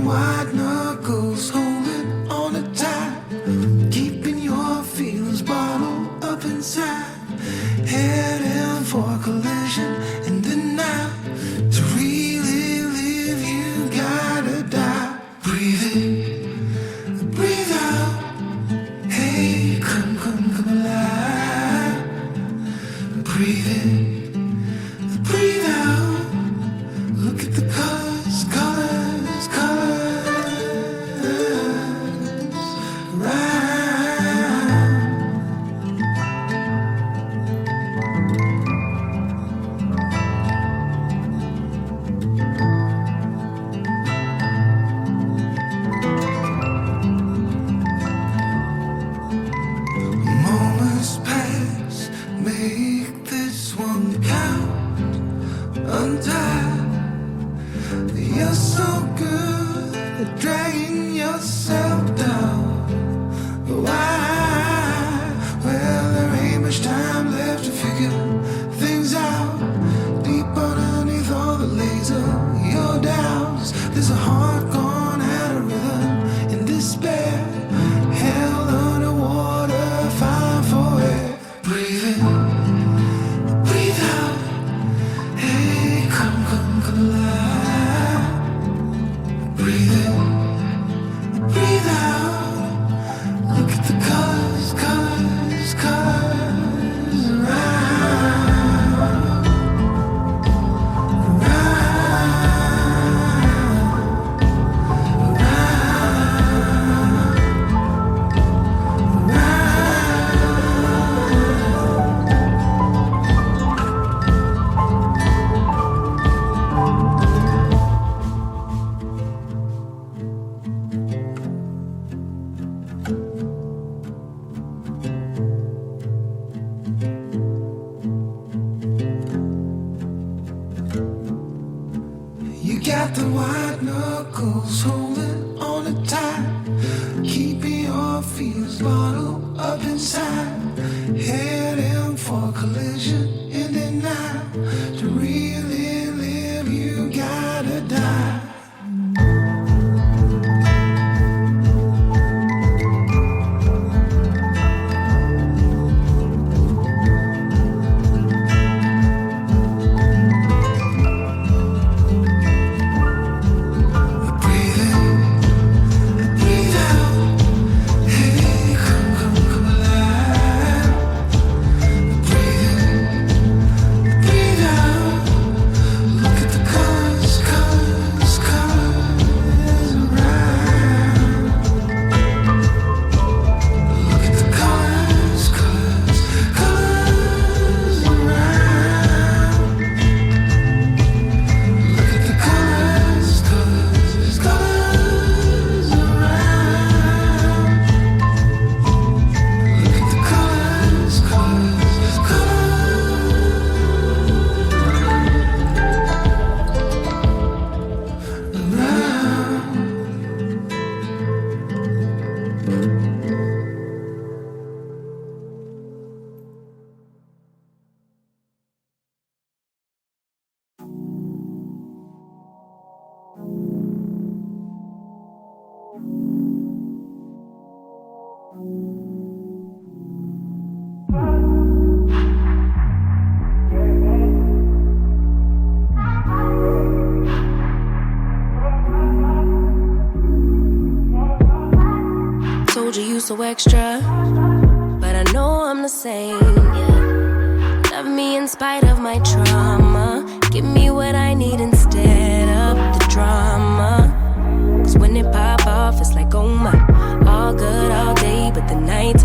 them white knuckles holding on to tight, keeping your feelings bottled up inside, heading for a collision in the night. To really live, you gotta die. Breathe in, breathe out. Hey, come alive. Breathe in, breathe out. Look at the colors, colors, colors. Right. Moments pass, make this one count. Untied, you're so good at dragging yourself down. Why? Well, there ain't much time left to figure things out. Deep underneath all the laser, your doubts. There's a heart gone out of rhythm in despair, held underwater, fine for air. Breathe in, breathe out. Hey, come alive. Breathe in, breathe out. Look at the colors, colors, colors around, you got the white knuckles holding on to tight, keeping your feelings bottled up inside, heading for a collision in the night. To really live, you gotta die. Told you you so extra, but I know I'm the same, yeah. Love me in spite of my trauma. Give me what I need instead of the drama. Cause when it pop off, it's like, oh my. All good all day, but the night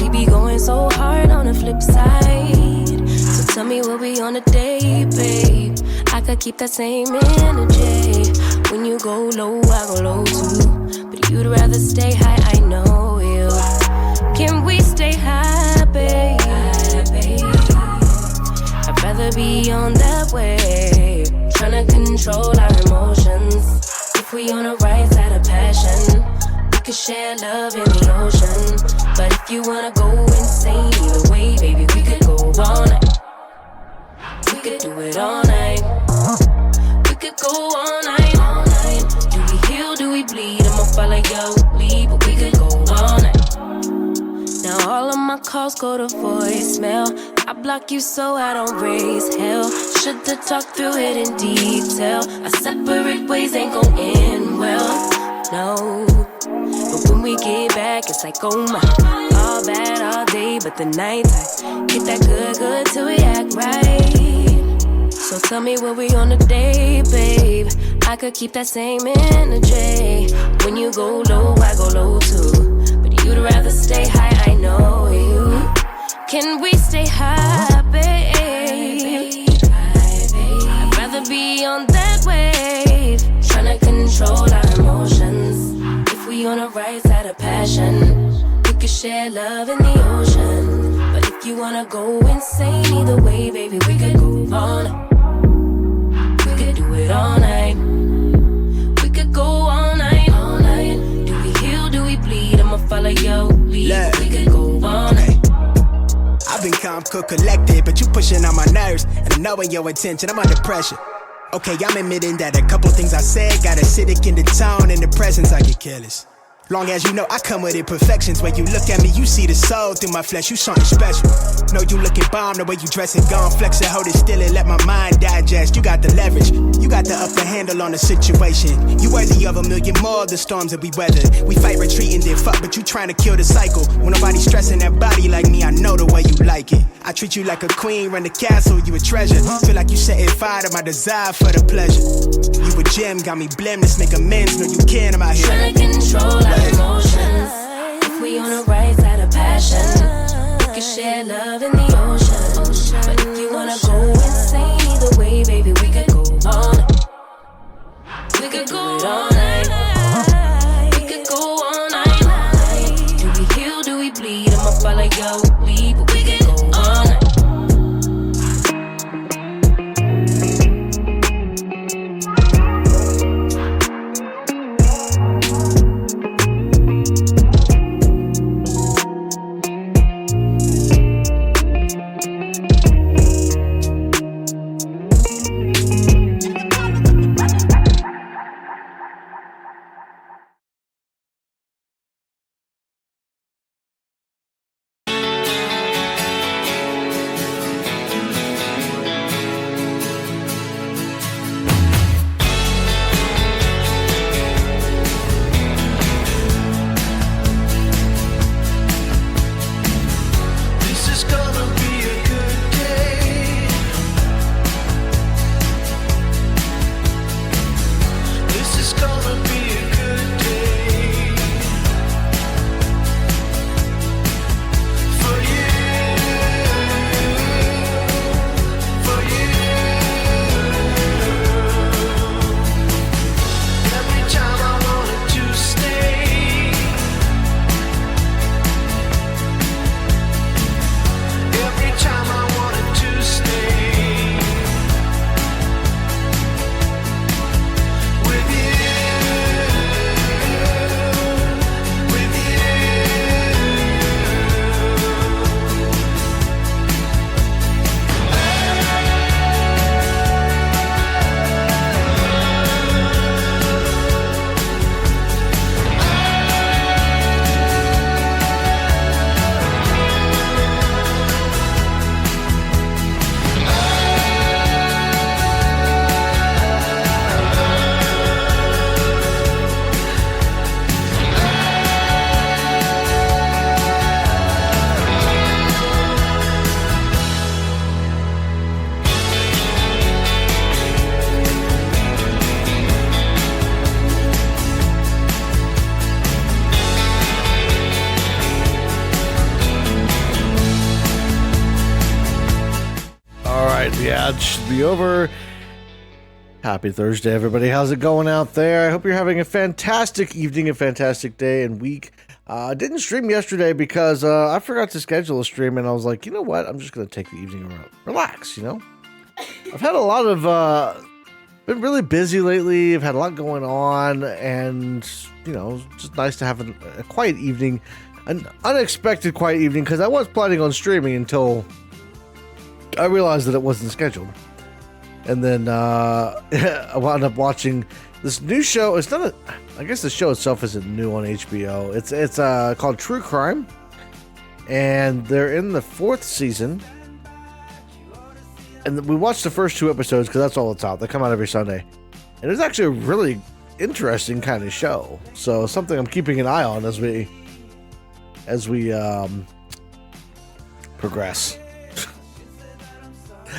we be going so hard on the flip side. So tell me what we on a day, babe. I could keep that same energy. When you go low, I go low too. But you'd rather stay high, I know you. Can we stay high, babe? I'd rather be on that wave, tryna control our emotions. If we on the right side of passion, we could share love in the ocean. But if you wanna go insane either way, baby, we could go all night. We could do it all night. We could go all night. Do we heal, do we bleed, I'ma follow your lead, but we could go all night. Now all of my calls go to voicemail. I block you so I don't raise hell. Should've talked through it in detail. Our separate ways ain't gon' end well, no. But when we get back, it's like, oh my. All bad all day, but the night I get that good till we act right. So tell me what we on today, babe. I could keep that same energy. When you go low, I go low too. You'd rather stay high, I know you. Can we stay high, babe? I'd rather be on that wave, tryna control our emotions. If we on the right side of passion, we could share love in the ocean. But if you wanna go insane either way, baby, we could go on. We could do it all night. We could go all night, all night. Do we heal, do we bleed? I'ma follow your lead. Look. We could go all night. I've been calm, cool, collected, but you pushing on my nerves. And I know in your attention, I'm under pressure. Okay, I'm admitting that a couple things I said got acidic in the tone. In the presence, I get careless. Long as you know I come with imperfections. When you look at me, you see the soul through my flesh. You something special. Know you looking bomb, the way you dressing, gone flex it, hold it still and let my mind digest. You got the leverage, you got the upper handle on the situation. You worthy of a million more of the storms that we weathered. We fight retreating, then fuck, but you trying to kill the cycle. When nobody's stressing that body like me, I know the way you like it. I treat you like a queen, run the castle, you a treasure. Feel like you setting fire to my desire for the pleasure. You a gem, got me blim, let's make amends. No, you can, I'm out here trying to control our emotions. If we on the right side of passion, we can share love in the ocean. But if you wanna go insane either way, baby, we could go all night. We could go all night. We could go all night. Do we heal, do we bleed? I'ma follow your lead, but we could go all night. Yeah, it should be over. Happy Thursday, everybody. How's it going out there? I hope you're having a fantastic evening, a fantastic day and week. Didn't stream yesterday because I forgot to schedule a stream, and I was like, you know what? I'm just going to take the evening around. Relax, you know? I've had a lot of, been really busy lately. I've had a lot going on, and, you know, it's just nice to have a quiet evening, an unexpected quiet evening, because I was planning on streaming until I realized that it wasn't scheduled. And then I wound up watching this new show. It's not a. I guess the show itself isn't new on HBO. It's called True Crime, and they're in the 4th season. And we watched the first 2 episodes because that's all it's out. They come out every Sunday, and it's actually a really interesting kind of show. So something I'm keeping an eye on as we progress.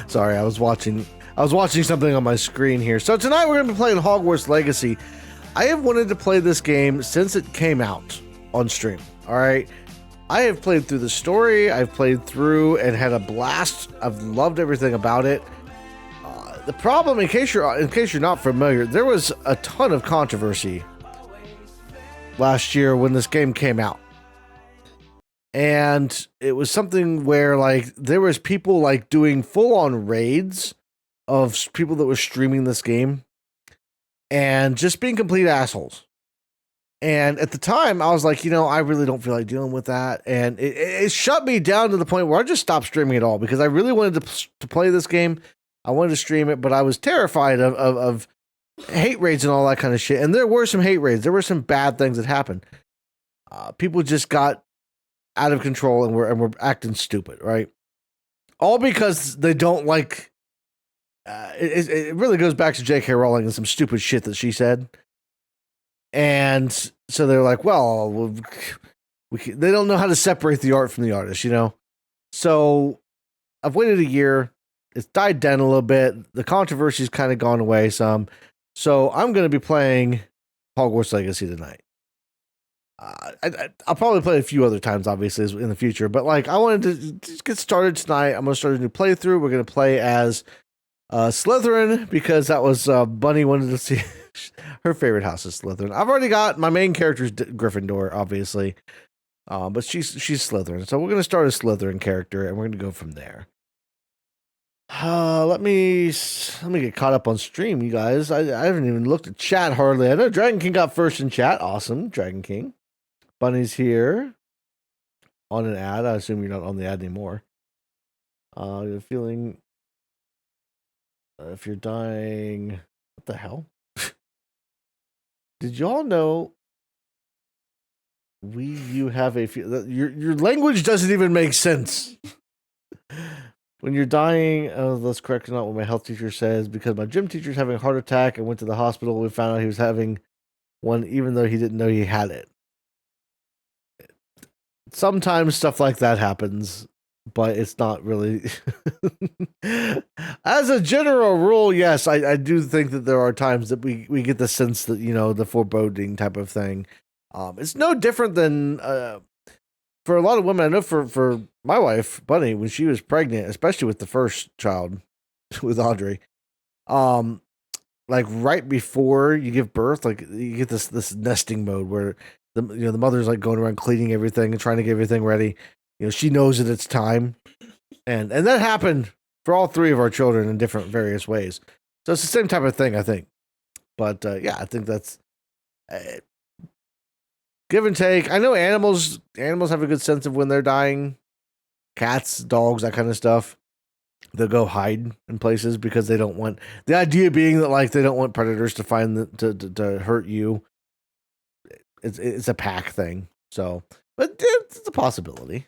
Sorry, I was watching something on my screen here. So tonight we're going to be playing Hogwarts Legacy. I have wanted to play this game since it came out on stream. All right. I have played through the story. I've played through and had a blast. I've loved everything about it. The problem, in case you're not familiar, there was a ton of controversy last year when this game came out. And it was something where like there was people like doing full-on raids of people that were streaming this game and just being complete assholes. And at the time, I was like, I really don't feel like dealing with that. And it shut me down to the point where I just stopped streaming it all because I really wanted to play this game. I wanted to stream it, but I was terrified of hate raids and all that kind of shit. And there were some hate raids. There were some bad things that happened. People just got out of control and were acting stupid, right? All because they don't like... it really goes back to J.K. Rowling and some stupid shit that she said. And so they're like, well, they don't know how to separate the art from the artist, So I've waited a year. It's died down a little bit. The controversy's kind of gone away some. So I'm going to be playing Hogwarts Legacy tonight. I'll probably play a few other times, obviously, in the future. But like, I wanted to just get started tonight. I'm going to start a new playthrough. We're going to play as Slytherin because that was Bunny wanted to see. Her favorite house is Slytherin. I've already got my main character's Gryffindor, obviously, but she's Slytherin. So we're gonna start a Slytherin character, and we're gonna go from there. Let me get caught up on stream, you guys. I haven't even looked at chat hardly. I know Dragon King got first in chat. Awesome, Dragon King. Bunny's here on an ad. I assume you're not on the ad anymore. You're feeling if you're dying. What the hell? Did y'all know you have your language doesn't even make sense. When you're dying, that's correct, not what my health teacher says, because my gym teacher's having a heart attack. I went to the hospital. We found out he was having one, even though he didn't know he had it. Sometimes stuff like that happens, but it's not really. As a general rule, yes, I do think that there are times that we get the sense that, the foreboding type of thing. It's no different than for a lot of women. I know for my wife, Bunny, when she was pregnant, especially with the first child, with Audrey, like right before you give birth, like you get this nesting mode where the mother's like going around cleaning everything and trying to get everything ready. She knows that it's time. And that happened for all 3 of our children in different various ways. So it's the same type of thing, I think. But yeah, I think that's give and take. I know animals have a good sense of when they're dying. Cats, dogs, that kind of stuff. They'll go hide in places because they don't want, the idea being that like they don't want predators to find to hurt you. It's a pack thing. So, but it's a possibility.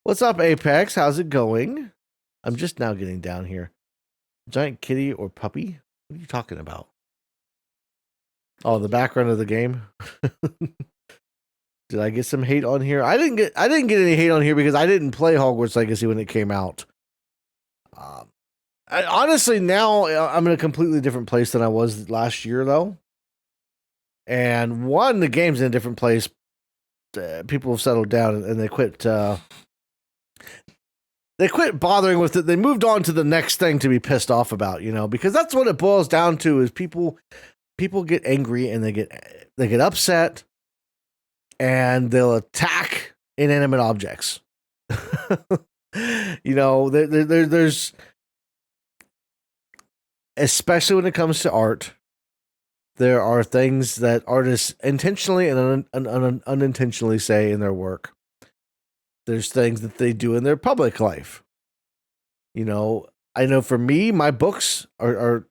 What's up, Apex? How's it going? I'm just now getting down here. Giant kitty or puppy? What are you talking about? Oh, the background of the game. Did I get some hate on here? I didn't get any hate on here because I didn't play Hogwarts Legacy when it came out. Honestly, now I'm in a completely different place than I was last year, though. And the game's in a different place. People have settled down and they quit. They quit bothering with it. They moved on to the next thing to be pissed off about, because that's what it boils down to. Is people get angry and they get upset, and they'll attack inanimate objects. There's especially when it comes to art. There are things that artists intentionally and unintentionally say in their work. There's things that they do in their public life. I know for me, my books are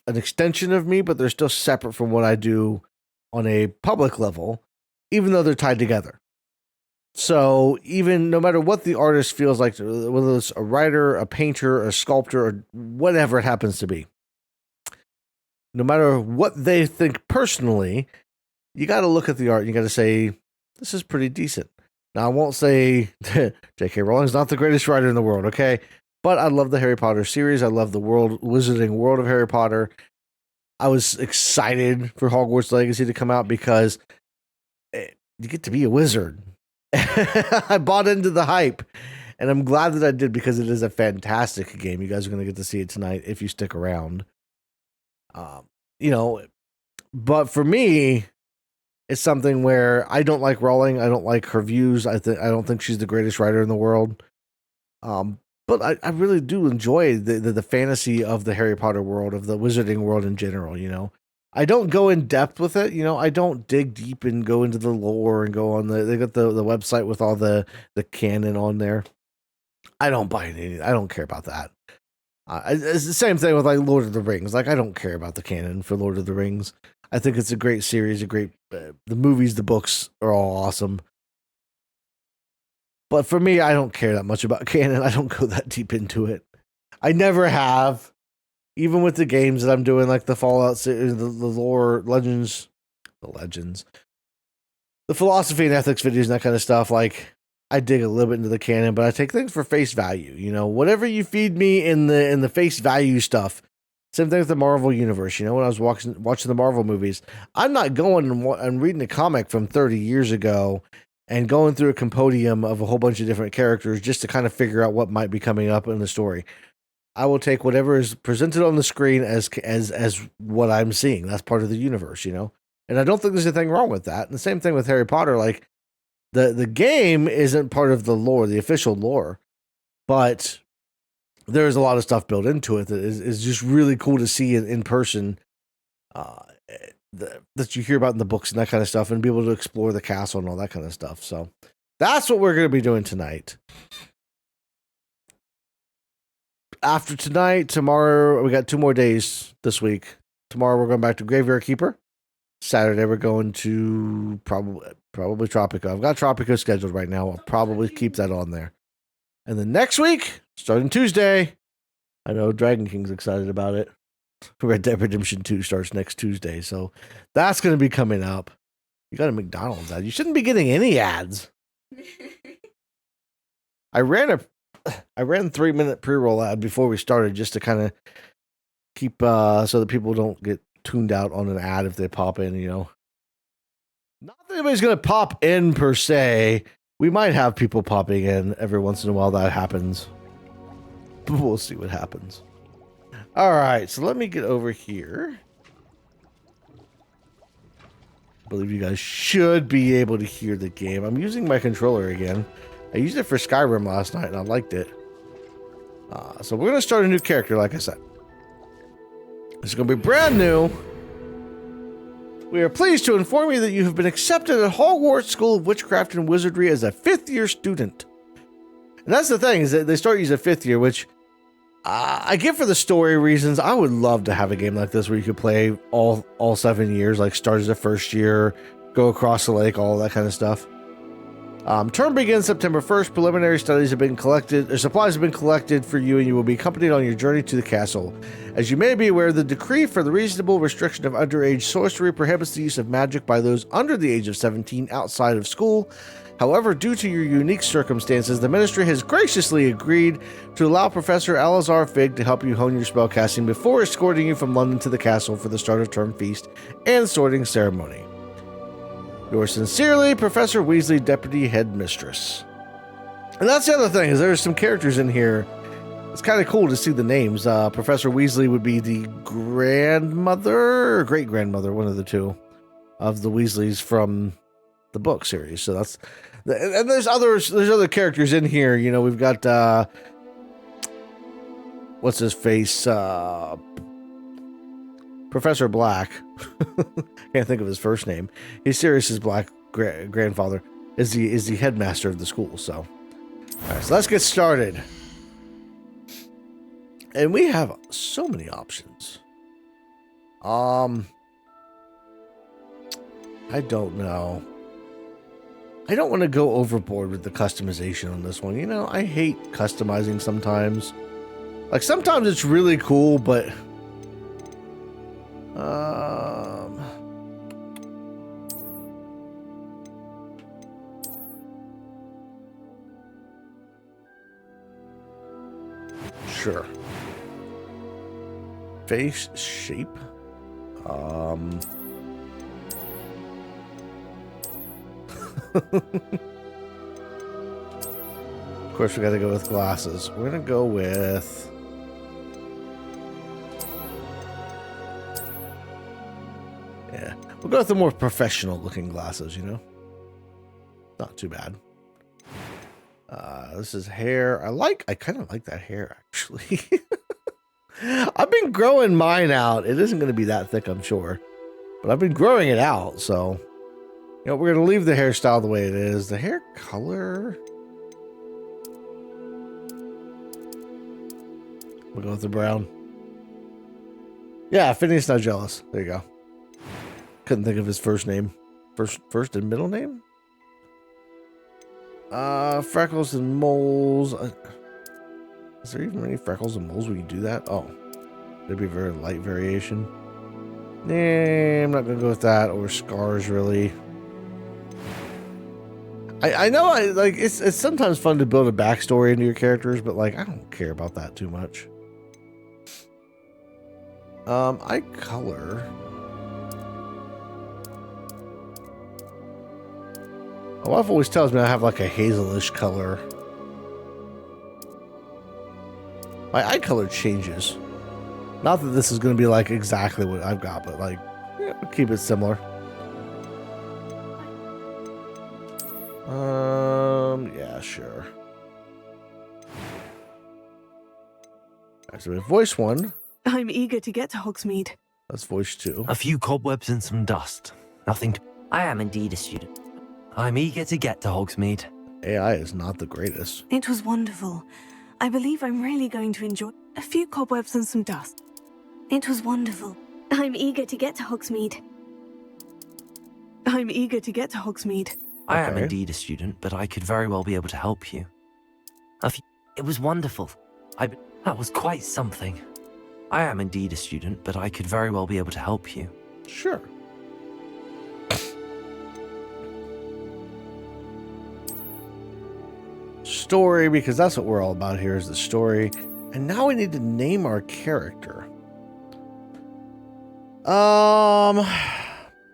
an extension of me, but they're still separate from what I do on a public level, even though they're tied together. So even no matter what the artist feels like, whether it's a writer, a painter, a sculptor, or whatever it happens to be, no matter what they think personally, you got to look at the art and you got to say, this is pretty decent. Now, I won't say J.K. Rowling's not the greatest writer in the world, okay? But I love the Harry Potter series. I love the wizarding world of Harry Potter. I was excited for Hogwarts Legacy to come out because you get to be a wizard. I bought into the hype, and I'm glad that I did because it is a fantastic game. You guys are going to get to see it tonight if you stick around. But for me, it's something where I don't like Rowling. I don't like her views. I don't think she's the greatest writer in the world. But I really do enjoy the fantasy of the Harry Potter world, of the wizarding world in general, I don't go in depth with it, I don't dig deep and go into the lore and go on they got the website with all the canon on there. I don't buy anything. I don't care about that. It's the same thing with like Lord of the Rings. Like, I don't care about the canon for Lord of the Rings. I think it's a great series, the movies, the books are all awesome. But for me, I don't care that much about canon. I don't go that deep into it. I never have. Even with the games that I'm doing, like the Fallout series, the lore, legends, the philosophy and ethics videos and that kind of stuff, like, I dig a little bit into the canon, but I take things for face value. Whatever you feed me in the face value stuff. Same thing with the Marvel universe. When I was watching the Marvel movies, I'm not going and reading a comic from 30 years ago and going through a compendium of a whole bunch of different characters just to kind of figure out what might be coming up in the story. I will take whatever is presented on the screen as what I'm seeing. That's part of the universe, And I don't think there's anything wrong with that. And the same thing with Harry Potter. Like, the game isn't part of the lore, the official lore, but there's a lot of stuff built into it that is just really cool to see in person. That you hear about in the books and that kind of stuff, and be able to explore the castle and all that kind of stuff. So that's what we're going to be doing tonight. After tonight, tomorrow, we got 2 more days this week. Tomorrow we're going back to Graveyard Keeper. Saturday we're going to probably Tropico. I've got Tropico scheduled right now. I'll probably keep that on there. And then next week, starting Tuesday, I know Dragon King's excited about it. Red Dead Redemption 2 starts next Tuesday, so that's going to be coming up. You got a McDonald's ad. You shouldn't be getting any ads. I ran a 3-minute pre-roll ad before we started just to kind of keep so that people don't get tuned out on an ad if they pop in, Not that anybody's going to pop in per se. We might have people popping in every once in a while. That happens. But we'll see what happens. All right, so let me get over here. I believe you guys should be able to hear the game. I'm using my controller again. I used it for Skyrim last night, and I liked it. So we're going to start a new character, like I said. This is going to be brand new. We are pleased to inform you that you have been accepted at Hogwarts School of Witchcraft and Wizardry as a 5th-year student. And that's the thing, is that they start you as a 5th year, which I get for the story reasons. I would love to have a game like this where you could play all 7 years, like start as a first year, go across the lake, all that kind of stuff. Term begins September 1st. Preliminary studies have been collected, or supplies have been collected for you, and you will be accompanied on your journey to the castle. As you may be aware, the decree for the reasonable restriction of underage sorcery prohibits the use of magic by those under the age of 17 outside of school. However, due to your unique circumstances, the ministry has graciously agreed to allow Professor Alazar Fig to help you hone your spellcasting before escorting you from London to the castle for the start of term feast and sorting ceremony. Yours sincerely, Professor Weasley, Deputy Headmistress. And that's the other thing, is there's some characters in here. It's kind of cool to see the names. Professor Weasley would be the grandmother or great-grandmother, one of the two, of the Weasleys from the book series. So that's, and there's other characters in here. We've got what's his face, Professor Black. Can't think of his first name. He's Sirius's Black grandfather. Is the headmaster of the school. So, all right, so let's get started. And we have so many options. I don't know. I don't want to go overboard with the customization on this one. You know, I hate customizing sometimes. Like, sometimes it's really cool, but... Sure. Face shape. Of course, we got to go with glasses. We're gonna go with. Yeah, we'll go with the more professional-looking glasses. You know, not too bad. This is hair. I kind of like that hair, actually. I've been growing mine out. It isn't going to be that thick, I'm sure. But I've been growing it out, so... You know, we're going to leave the hairstyle the way it is. The hair color... We'll go with the brown. Yeah, Phineas Nigellus. There you go. Couldn't think of his first name. First and middle name? Freckles and moles. Is there even any freckles and moles when you do that? Oh, there'd be a very light variation. Nah, I'm not gonna go with that. Or scars, really. I know it's sometimes fun to build a backstory into your characters, but like I don't care about that too much. Eye color. My wife always tells me I have like a hazelish color. My eye color changes. Not that this is going to be like exactly what I've got, but like, yeah, I'll keep it similar. Yeah, sure. Alright, so we have voice 1. I'm eager to get to Hogsmeade. That's voice 2. A few cobwebs and some dust. Nothing to... I am indeed a student. I'm eager to get to Hogsmeade. AI is not the greatest. It was wonderful. I believe I'm really going to enjoy a few cobwebs and some dust. It was wonderful. I'm eager to get to Hogsmeade. I'm eager to get to Hogsmeade. I am Okay. indeed a student, but I could very well be able to help you. It was wonderful. That was quite something. I am indeed a student, but I could very well be able to help you. Sure. Story, because that's what we're all about here, is the story. And now we need to name our character.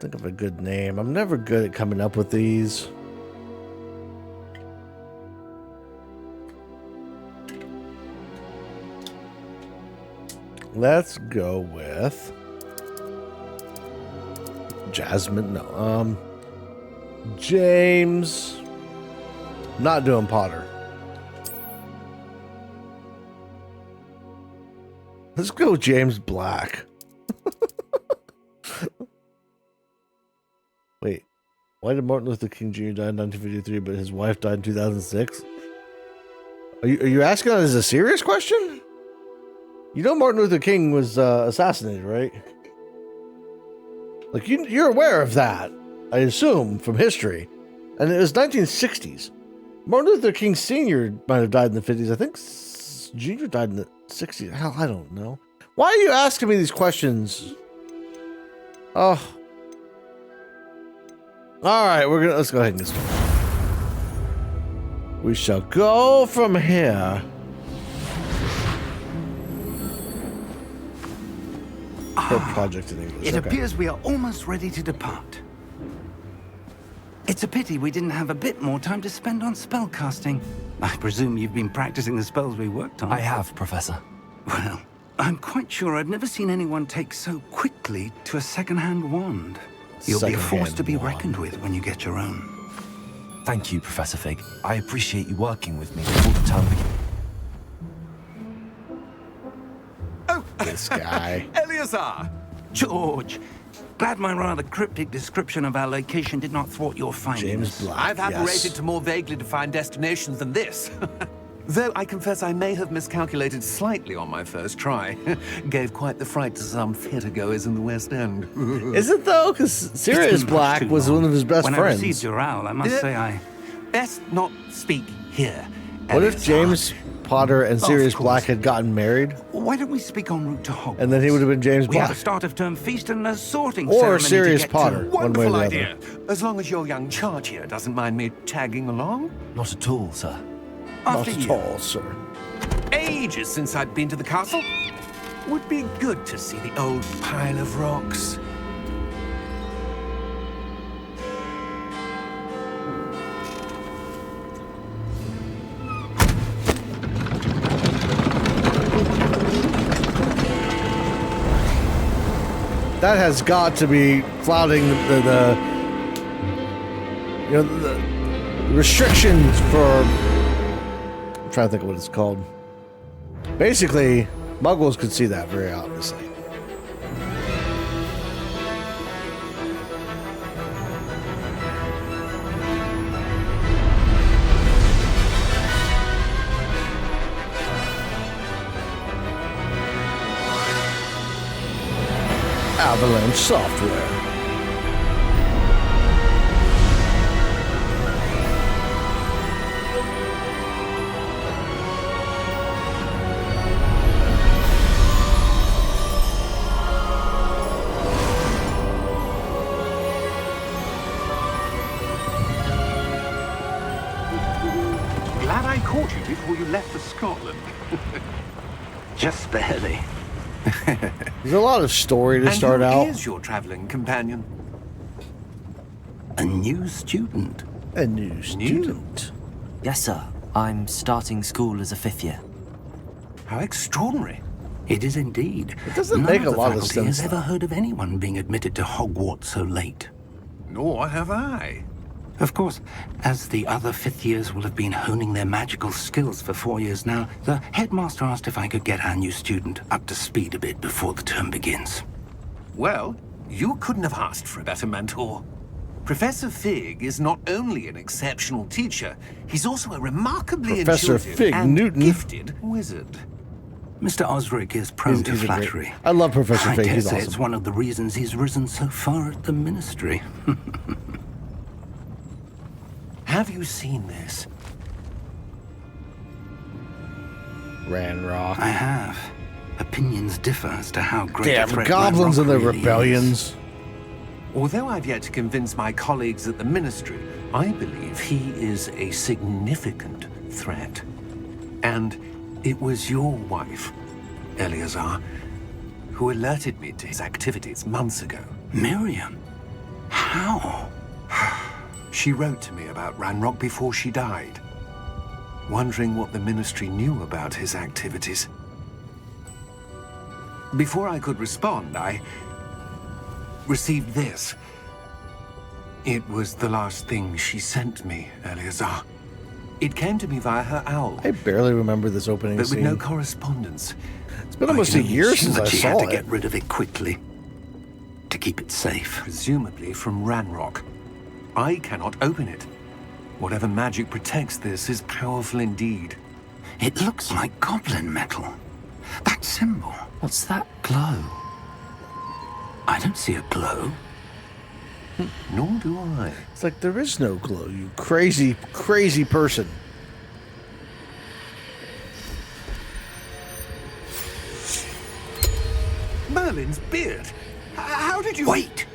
Think of a good name. I'm never good at coming up with these. Let's go with Jasmine. No, James. Not doing Potter. Let's go James Black. Wait, why did Martin Luther King Jr. die in 1953, but his wife died in 2006? Are you asking that as a serious question? You know Martin Luther King was assassinated, right? Like, you're aware of that, I assume, from history. And it was 1960s. Martin Luther King Sr. might have died in the 50s. I think Jr. died in the 60s. Hell, I don't know. Why are you asking me these questions? Oh. Alright, let's go ahead and get started. We shall go from here. For project in English. It okay. appears we are almost ready to depart. It's a pity we didn't have a bit more time to spend on spellcasting. I presume you've been practicing the spells we worked on. I have, Professor. Well, I'm quite sure I've never seen anyone take so quickly to a second-hand wand. You'll be a force to be reckoned with when you get your own. Thank you, Professor Fig. I appreciate you working with me before the term begins. Oh, This guy. Eleazar! George! Glad my rather cryptic description of our location did not thwart your findings. James Black. I've apparated yes. to more vaguely defined destinations than this. Though I confess I may have miscalculated slightly on my first try. Gave quite the fright to some theatre-goers in the West End. Is it though? Because Sirius Black was one of his best when friends. When I received your owl, I must say I... Best not speak here. What if James Potter and Sirius Black had gotten married? Why don't we speak en route to Hogwarts? And then he would have been James We have Black. a start-of-term feast and a sorting Or ceremony Sirius to get Potter, to. one way or Wonderful the idea. other. As long as your young charge here doesn't mind me tagging along. Not at all, sir. Not After at you. all, sir. Ages since I'd been to the castle. Would be good to see the old pile of rocks. That has got to be flouting the restrictions for. I'm trying to think of what it's called. Basically, Muggles could see that very obviously. Avalanche Software. Glad I caught you before you left for Scotland. Just barely. There's a lot of story to start who out. is your traveling companion? A new student. A new student. Yes, sir. I'm starting school as a 5th year. How extraordinary. It is indeed. It doesn't None make of a the lot of faculty has sense, ever though. heard of anyone being admitted to Hogwarts so late. Nor have I. Of course, as the other 5th years will have been honing their magical skills for 4 years now, the headmaster asked if I could get our new student up to speed a bit before the term begins. Well, you couldn't have asked for a better mentor. Professor Fig is not only an exceptional teacher, he's also a remarkably Professor intuitive Fig and Newton. gifted wizard. Mr. Osric is prone to He's a great- flattery. I love Professor I Fig. dare He's say awesome. it's one of the reasons he's risen so far at the ministry. Have you seen this? Ranrock. I have. Opinions differ as to how great a Damn threat goblins Ranrock and their really rebellions. Although I've yet to convince my colleagues at the Ministry, I believe he is a significant threat. And it was your wife, Eleazar, who alerted me to his activities months ago. Miriam? How? She wrote to me about Ranrock before she died, wondering what the Ministry knew about his activities. Before I could respond, I received this. It was the last thing she sent me, Eleazar. It came to me via her owl, I barely remember this opening but with scene. no correspondence. It's been almost a year since I She saw had to it. get rid of it quickly to keep it safe. Presumably from Ranrock. I cannot open it. Whatever magic protects this is powerful indeed. It looks like goblin metal. That symbol. What's that glow? I don't see a glow. Nor do I. It's like there is no glow, you crazy, crazy person. Merlin's beard. How did you... Wait!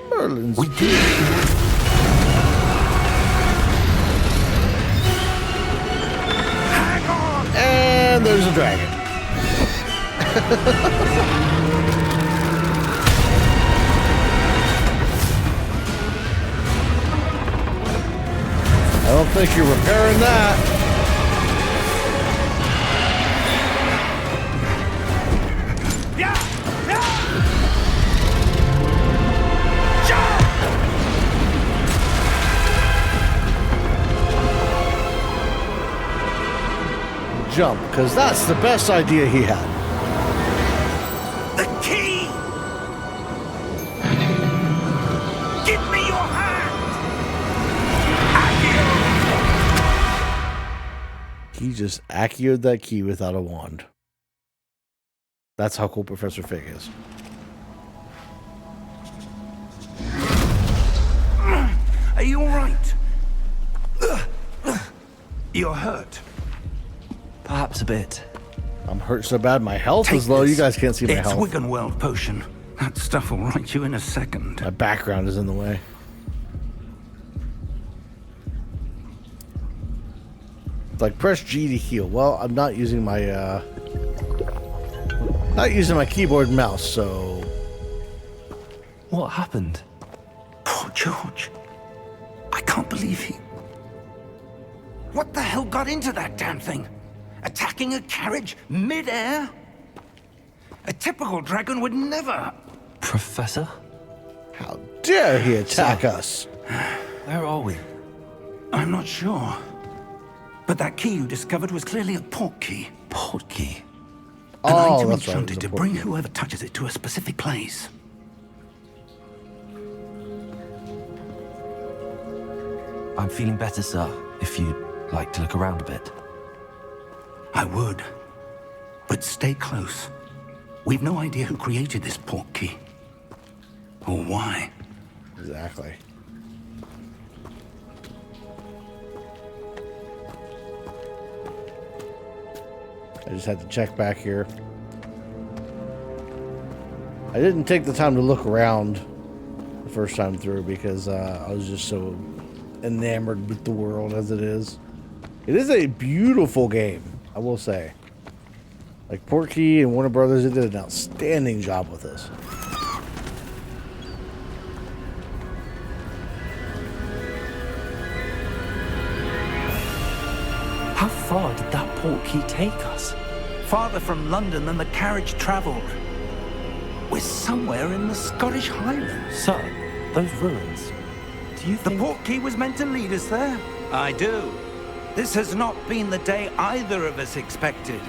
Merlin's We did. And there's a dragon. I don't think you're repairing that. Jump, because that's the best idea he had. The key! Give me your hand! he just Akkio'd that key without a wand. That's how cool Professor Fig is. Are you all right? You're hurt. Perhaps a bit. I'm hurt so bad my health Take is low. this. You guys can't see my It's health. Wiggenweld potion. That stuff will right you in a second. My background is in the way. It's like press G to heal. Well, I'm not using my keyboard and mouse, so What happened? Poor George. I can't believe he... What the hell got into that damn thing? Attacking a carriage mid-air? A typical dragon would never... Professor? how dare he attack us? Where are we? I'm not sure. But that key you discovered was clearly a port key. Port key. An Oh, item that's right. enchanted it was a to port bring key. whoever touches it to a specific place. I'm feeling better, sir, if you'd like to look around a bit. I would. But stay close. We've no idea who created this port key. Or why. Exactly. I just had to check back here. I didn't take the time to look around the first time through because I was just so enamored with the world as it is. It is a beautiful game, I will say. Like Portkey and Warner Brothers, they did an outstanding job with this. How far did that port key take us? Farther from London than the carriage travelled. We're somewhere in the Scottish Highlands. Sir, those ruins. Do you The think... port key was meant to lead us there? I do. This has not been the day either of us expected.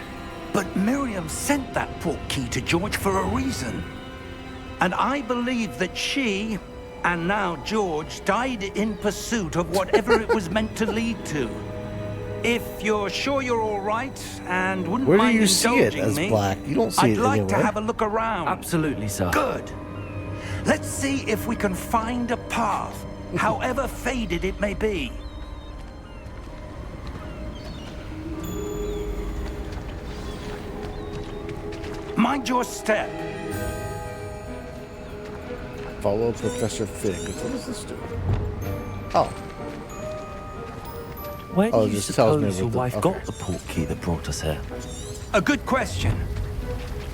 But Miriam sent that port key to George for a reason. And I believe that she, and now George, died in pursuit of whatever it was meant to lead to. If you're sure you're all right and wouldn't Where do mind you see it indulging as me, black? You don't see I'd it like anywhere. to have a look around. Absolutely, sir. Good. Let's see if we can find a path, however faded it may be. Mind your step. Follow Professor Fig. What does this do? Oh, Where do Oh, it you just tells me suppose your what the- wife okay. got the port key that brought us here? A good question.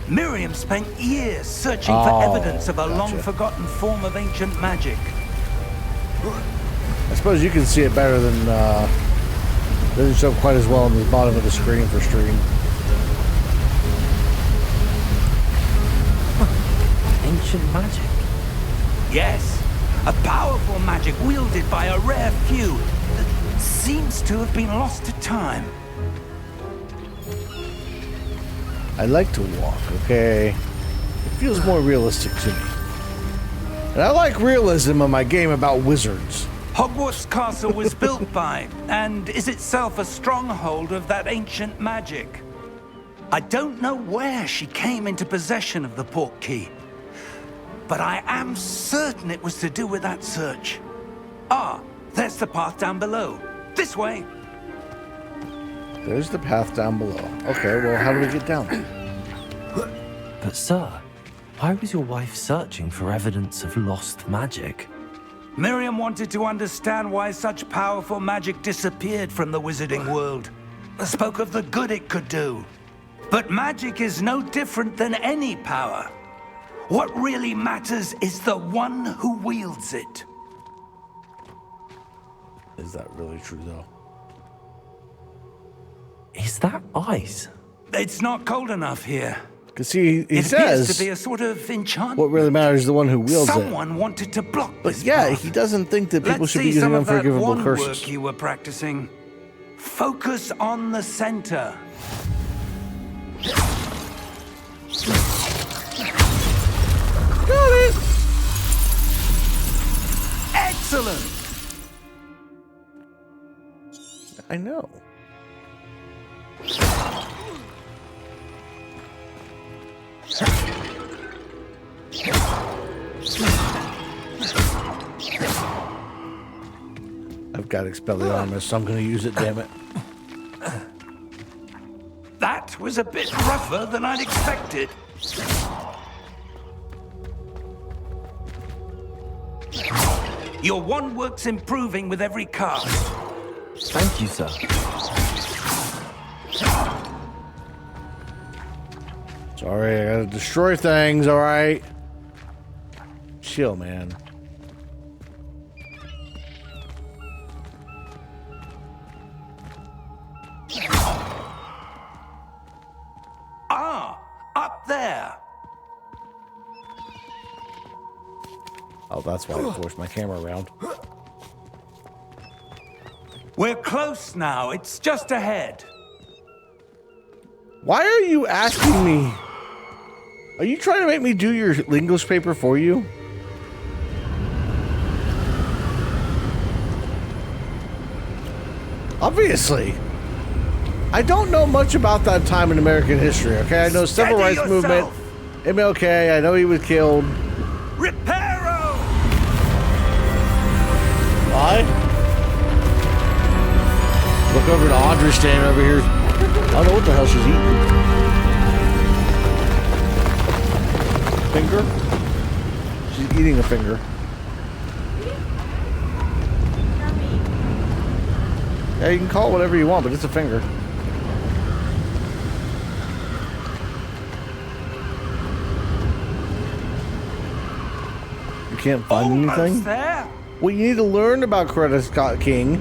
Miriam spent years searching Oh, for evidence of a gotcha. long-forgotten form of ancient magic. I suppose you can see it better than doesn't show quite as well on the bottom of the screen for stream. Ancient magic. Yes, a powerful magic wielded by a rare few that seems to have been lost to time. I like to walk, okay? It feels more realistic to me. And I like realism in my game about wizards. Hogwarts Castle was built by, and is itself a stronghold of that ancient magic. I don't know where she came into possession of the port key, but I am certain it was to do with that search. Ah, there's the path down below. This way. There's the path down below. Okay, well, how do we get down there? But sir, why was your wife searching for evidence of lost magic? Miriam wanted to understand why such powerful magic disappeared from the wizarding world. Spoke of the good it could do. But magic is no different than any power. What really matters is the one who wields it. Is that really true, though? Is that ice? It's not cold enough here. Because he It appears says to be a sort of enchantment. what really matters is the one who wields it. Someone wanted to block But this yeah, path. he doesn't think that people Let's should see be using some of that unforgivable wand curses. work you were practicing. Focus on the center. Got it! Excellent. I know. I've got Expelliarmus, so I'm going to use it, damn it. That was a bit rougher than I'd expected. Your wand work's improving with every cast. Thank you, sir. Sorry, I gotta destroy things, alright? Chill, man. Ah, up there. Oh, that's why I forced my camera around. We're close now. It's just ahead. Why are you asking me? Are you trying to make me do your English paper for you? Obviously. I don't know much about that time in American history, okay? I know civil Steady rights movement, yourself. MLK, I know he was killed. Reparo! Why? Look over to Audrey standing over here. I don't know what the hell she's eating. Finger? She's eating a finger. Yeah, you can call it whatever you want, but it's a finger. You can't find Almost anything? there. Well, you need to learn about Coretta Scott King.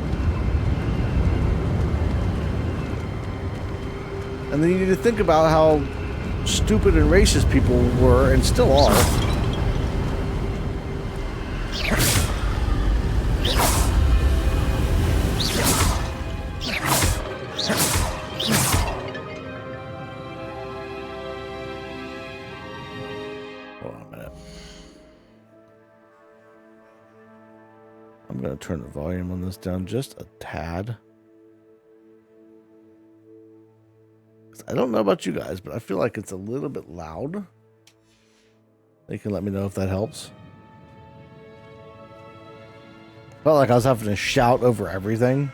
And then you need to think about how stupid and racist people were and still are. Hold on a minute. I'm going to turn the volume on this down just a tad. I don't know about you guys, but I feel like it's a little bit loud. You can let me know if that helps. Felt like I was having to shout over everything.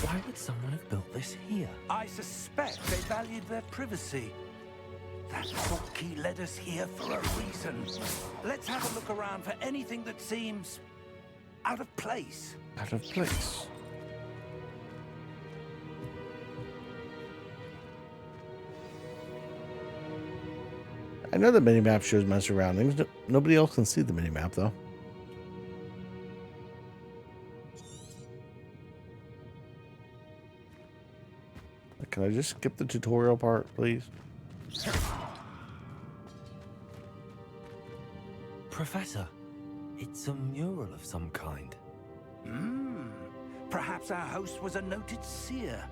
Why would someone have built this here? I suspect they valued their privacy. That portkey led us here for a reason. Let's have a look around for anything that seems out of place. Out of place. I know the minimap shows my surroundings. Nobody else can see the minimap, though. Can I just skip the tutorial part, please? Professor, it's a mural of some kind. Perhaps our host was a noted seer.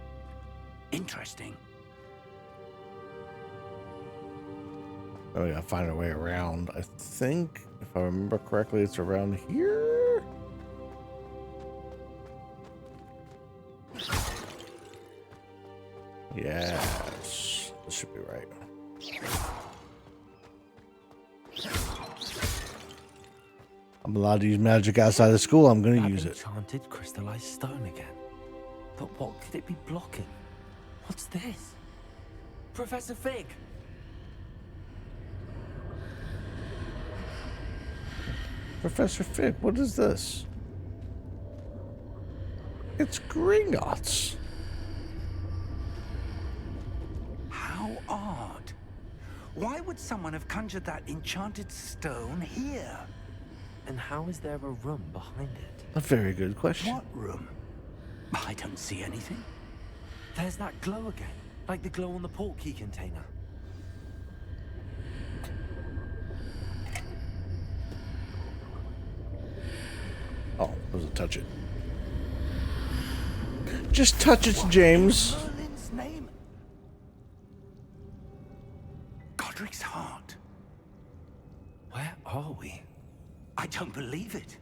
Interesting. Oh, we gotta find our way around. I think, if I remember correctly, it's around here. Yes, this should be right. I'm allowed to use magic outside of school. I'm going to That use it. enchanted crystallized stone again. But what could it be blocking? What's this? Professor Fig! Professor Fig, what is this? It's Gringotts. How odd. Why would someone have conjured that enchanted stone here? And how is there a room behind it? A very good question. What room? I don't see anything. There's that glow again, like the glow on the portkey container. Oh, doesn't touch it. Just touch it, James. Merlin's name? Godric's heart. Where are we? I don't believe it.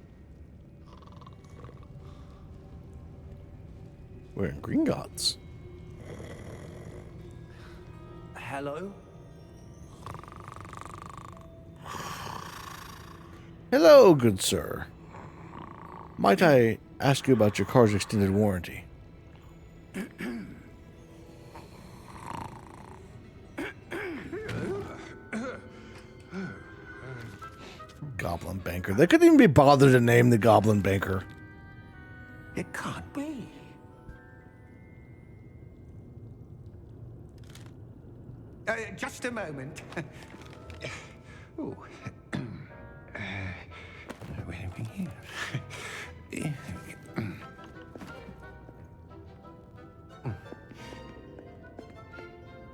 We're in Gringotts. Hello? Hello, good sir. Might I ask you about your car's extended warranty? Goblin Banker. They couldn't even be bothered to name the Goblin Banker. It can't be. Just a moment. Ooh. Where are we here?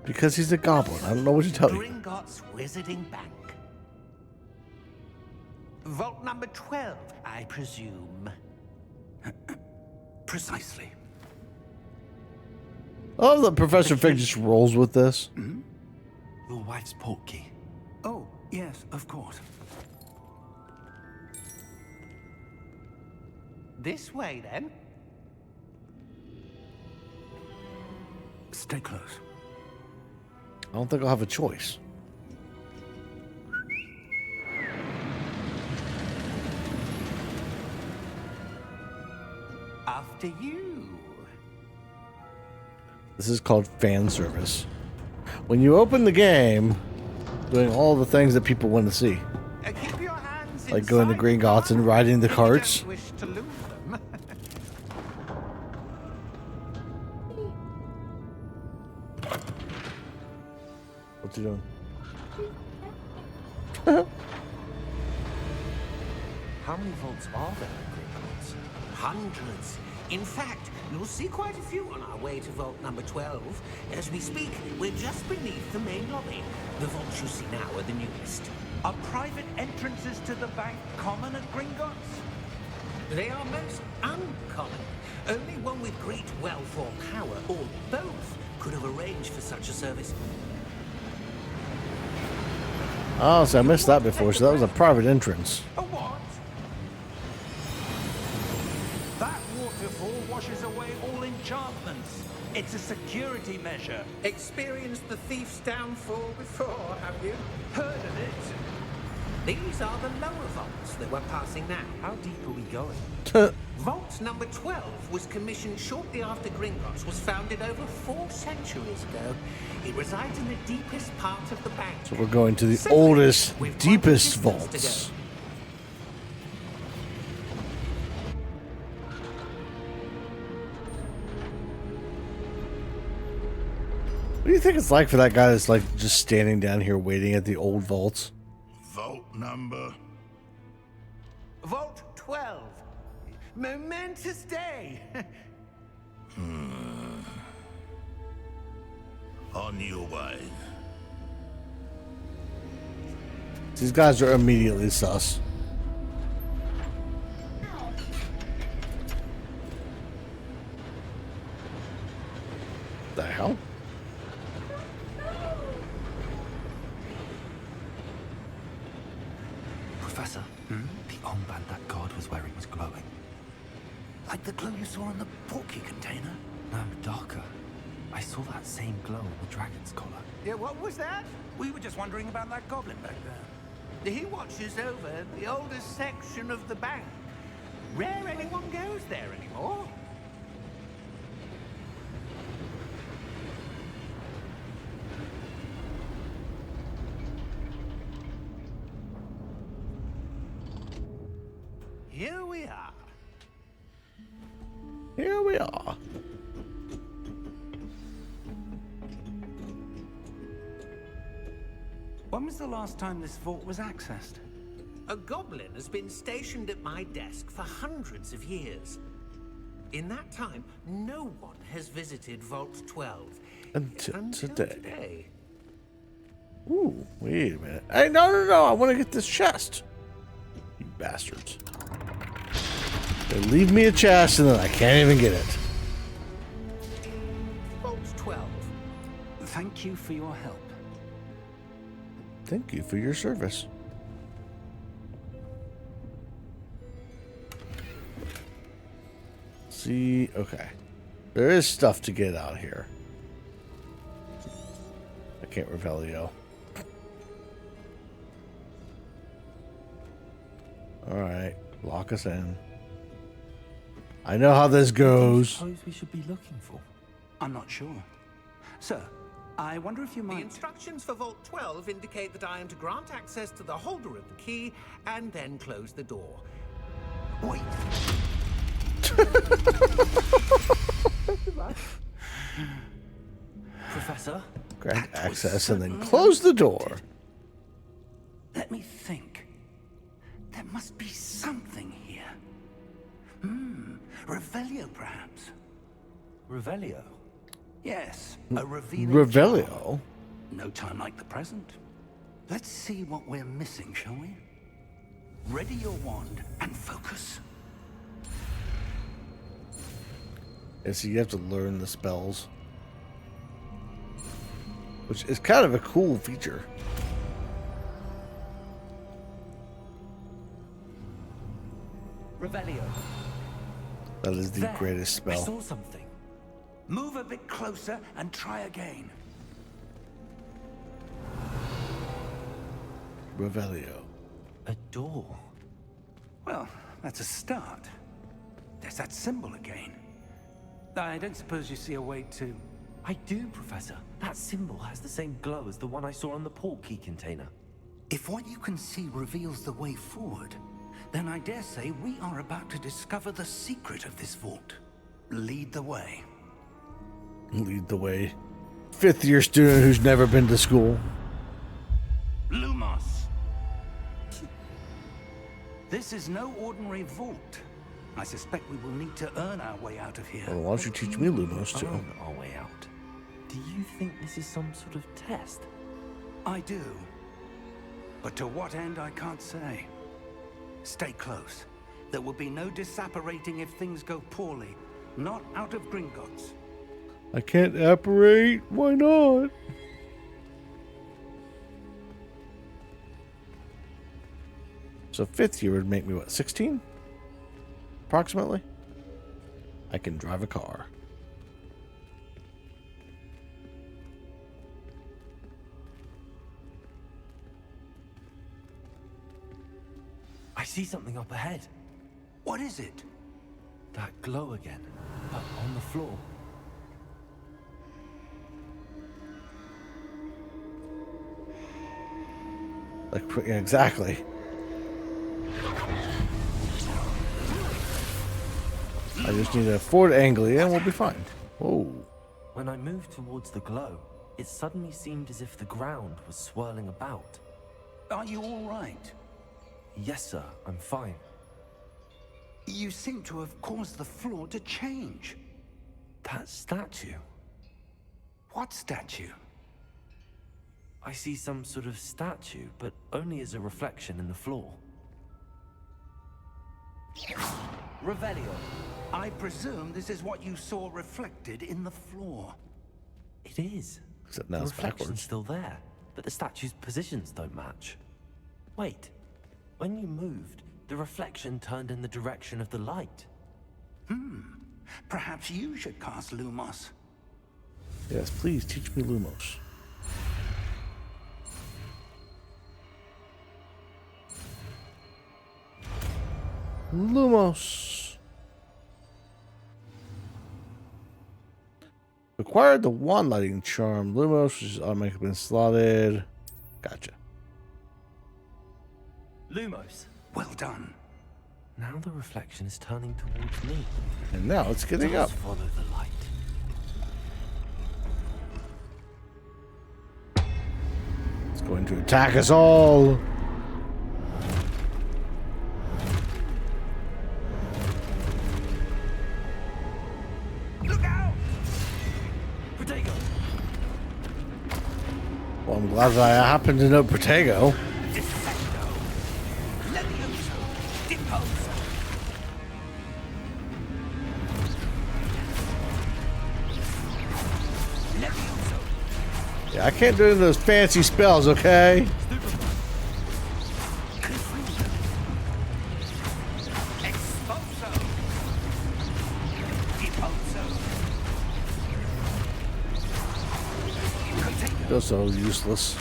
Because he's a goblin. I don't know what to tell you. Gringotts Wizarding Bank. Vault number 12, I presume. Precisely. Oh, the Professor Fig just rolls with this. Your wife's portkey. Oh, yes, of course. This way, then. Stay close. I don't think I'll have a choice. After you. This is called fan service. When you open the game, doing all the things that people want to see. Keep your hands Like going to inside Gringotts and riding the if you carts. don't wish to lose them. What's he doing? How many vaults are there at Gringotts? Hundreds. In fact, you'll see quite a few on our way to vault number 12. As we speak, we're just beneath the main lobby. The vaults you see now are the newest. Are private entrances to the bank common at Gringotts? They are most uncommon. Only one with great wealth or power, or both, could have arranged for such a service. Oh, so I missed that before. So that was a private entrance. A what? That waterfall washes away all enchantments. It's a security measure. Experienced the thief's downfall before, have you? Heard of it? These are the lower vaults that we're passing now. How deep are we going? Vault number 12 was commissioned shortly after Gringotts was founded over 4 centuries ago. It resides in the deepest part of the bank. So we're going to the Simply, oldest, we've quite a deepest distance to vaults. go. What do you think it's like for that guy that's like just standing down here waiting at the old vaults? Vault number. Vault 12. Momentous day. On your way. These guys are immediately sus. The hell? Professor, the armband that guard was wearing was glowing. Like the glow you saw on the portkey container? No, darker. I saw that same glow on the dragon's collar. Yeah, what was that? We were just wondering about that goblin back there. He watches over the oldest section of the bank. Rare anyone goes there anymore. Here we are. Here we are. When was the last time this vault was accessed? A goblin has been stationed at my desk for hundreds of years. In that time, no one has visited Vault 12. Until today. today. Ooh, wait a minute. Hey, no. I want to get this chest. You bastards. They leave me a chest and then I can't even get it. Vault 12. Thank you for your help. Thank you for your service. See, okay. There is stuff to get out here. I can't Revelio. Alright, lock us in. I know how this goes. Suppose we should be looking for. I'm not sure. Sir, I wonder if you The might... instructions for Vault 12 indicate that I am to grant access to the holder of the key and then close the door. Wait. Professor? Grant That was access and then certainly close the door. Let me think. There must be something here. Revelio, perhaps. Revelio? Yes, a revealing Revelio? charm. No time like the present. Let's see what we're missing, shall we? Ready your wand and focus. Yeah, so you have to learn the spells. Which is kind of a cool feature. Revelio. That is the There, greatest I spell. saw something. Move a bit closer and try again. Revelio. A door. Well, that's a start. There's that symbol again. I don't suppose you see a way to... I do, Professor. That symbol has the same glow as the one I saw on the portkey container. If what you can see reveals the way forward, then I dare say we are about to discover the secret of this vault. Lead the way. Lead the way. 5th year student who's never been to school. Lumos! This is no ordinary vault. I suspect we will need to earn our way out of here. Well, why don't you teach me Lumos too? On our way out. Do you think this is some sort of test? I do. But to what end, I can't say. Stay close. There will be no disapparating if things go poorly. Not out of Gringotts. I can't apparate. Why not? So 5th year would make me what, 16? Approximately? I can drive a car. I see something up ahead. What is it? That glow again, but on the floor. Like, yeah, exactly. I just need a forward angle and we'll be fine. Whoa. When I moved towards the glow, it suddenly seemed as if the ground was swirling about. Are you all right? Yes, sir, I'm fine. You seem to have caused the floor to change. That statue. What statue? I see some sort of statue, but only as a reflection in the floor. Revelio. I presume this is what you saw reflected in the floor. It is. Except now The it's reflection's backwards. still there, but the statue's positions don't match. Wait, when you moved, the reflection turned in the direction of the light. Perhaps you should cast Lumos. Yes, please teach me Lumos. Lumos. Acquired the wand lighting charm. Lumos, which is automatically been slotted. Gotcha. Lumos. Well done. Now the reflection is turning towards me. And now it's getting up. Just follow the light. It's going to attack us all. Look out! Protego! Well, I'm glad that I happen to know Protego. Defecto. Levioso. Deposo. Levioso. Yeah, I can't do any of those fancy spells, okay? Exposo. Deposo. Feels so useless.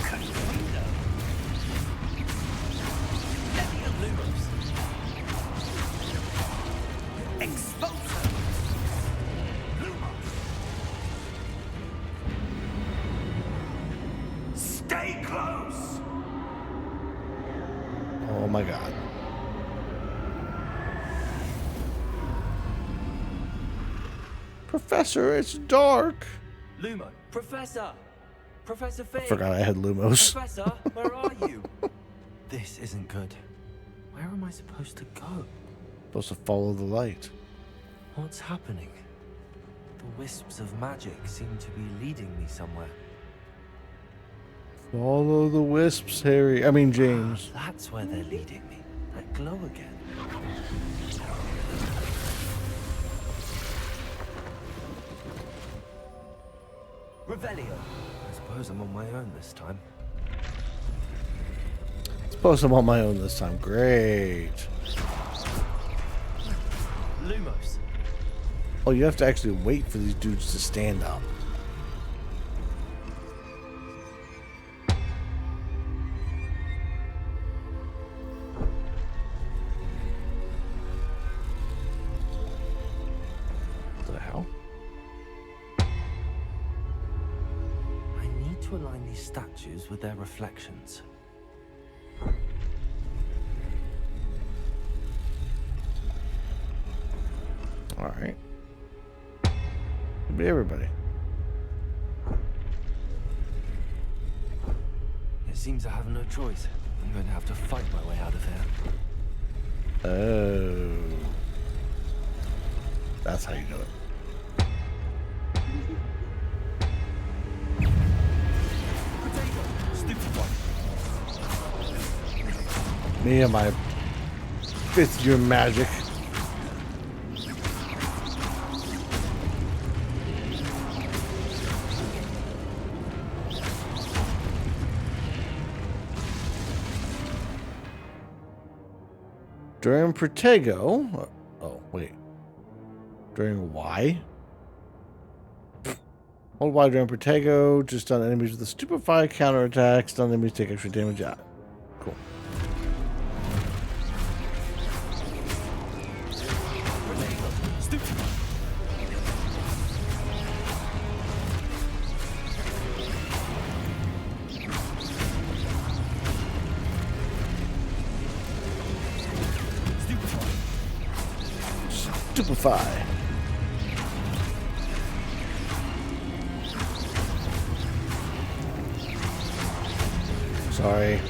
Stay close! Oh my god. Professor, it's dark. Lumo, Professor! Professor Fig! I forgot I had Lumos. Professor, where are you? This isn't good. Where am I supposed to go? Supposed to follow the light. What's happening? The wisps of magic seem to be leading me somewhere. Follow the wisps, Harry. I mean, James. That's where they're leading me. That glow again. Revelio. I suppose I'm on my own this time. Suppose I'm on my own this time. Great. Lumos. Oh, you have to actually wait for these dudes to stand up. What the hell? I need to align these statues with their reflections. All right. Could be everybody. It seems I have no choice. I'm going to have to fight my way out of here. Oh. That's how you do it. Me and my 5th year magic. During Protego. Oh, wait. During Y? Hold Y during Protego. Just stun enemies with a stupefy counterattack. Stun enemies take extra damage out. Cool. Stupefy. Sorry.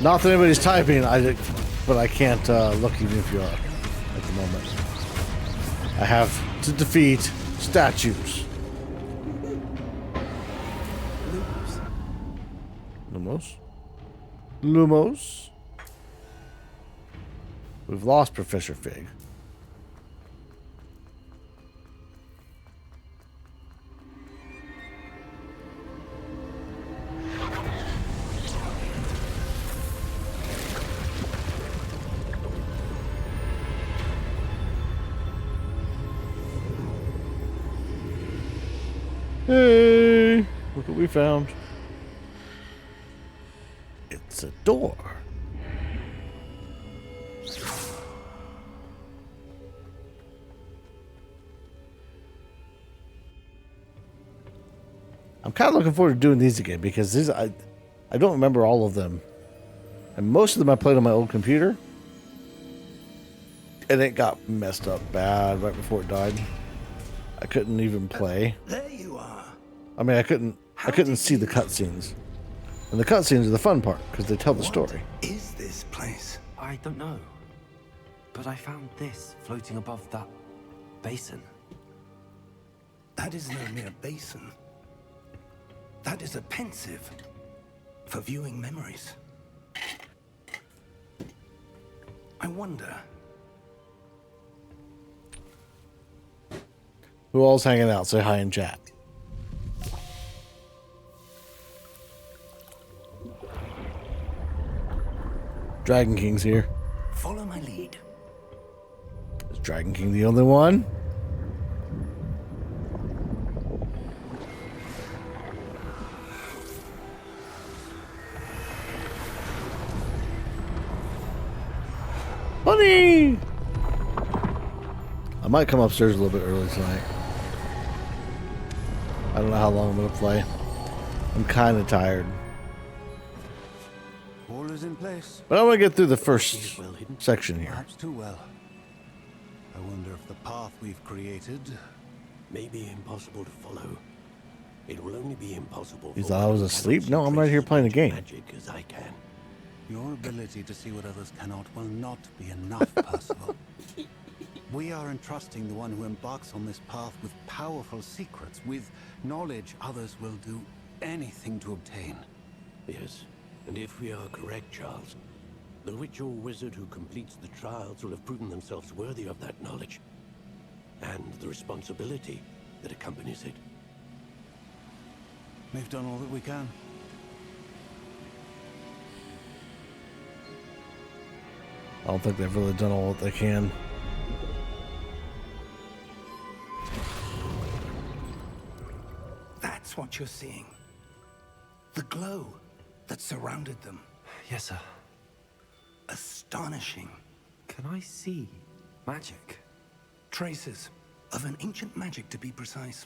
Not that anybody's typing, but I can't look even if you are at the moment. I have to defeat statues. Lumos? Lumos? We've lost Professor Fig. Hey, look what we found. It's a door. I'm kind of looking forward to doing these again because these I don't remember all of them. And most of them I played on my old computer. And it got messed up bad right before it died. I couldn't even play. There you are. I mean, I couldn't see the cutscenes. And the cutscenes are the fun part because they tell the story. Is this place? I don't know. But I found this floating above that basin. That is no mere basin. That is a pensive for viewing memories. I wonder. Who all's hanging out? Say hi in chat. Dragon King's here. Follow my lead. Is Dragon King the only one? Honey! I might come upstairs a little bit early tonight. I don't know how long I'm going to play. I'm kind of tired. All is in place. But I want to get through the first section here. Perhaps too well. I wonder if the path we've created may be impossible to follow. It will only be impossible. You thought I was asleep? No, I'm right here playing a game. Magic as I can. Your ability to see what others cannot will not be enough, Percival. We are entrusting the one who embarks on this path with powerful secrets, with knowledge others will do anything to obtain. Yes, and if we are correct, Charles, the witch or wizard who completes the trials will have proven themselves worthy of that knowledge, and the responsibility that accompanies it. We've done all that we can. I don't think they've really done all that they can. That's what you're seeing. The glow that surrounded them. Yes, sir. Astonishing. Can I see magic? Traces of an ancient magic, to be precise.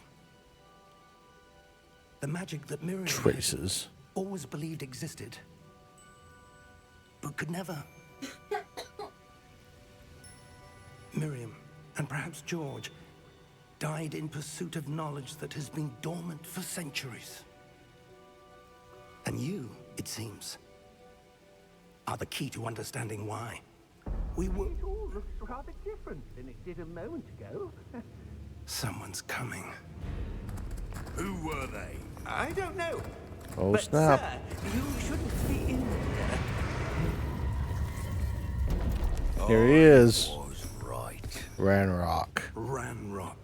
The magic that Miriam had Traces. always believed existed, but could never. Miriam, and perhaps George, died in pursuit of knowledge that has been dormant for centuries. And you, it seems, are the key to understanding why. We were... It all looks rather different than it did a moment ago. Someone's coming. Who were they? I don't know. Oh, But, snap. sir, you shouldn't be in there. Here he is. Was right. Ranrock. Ranrock.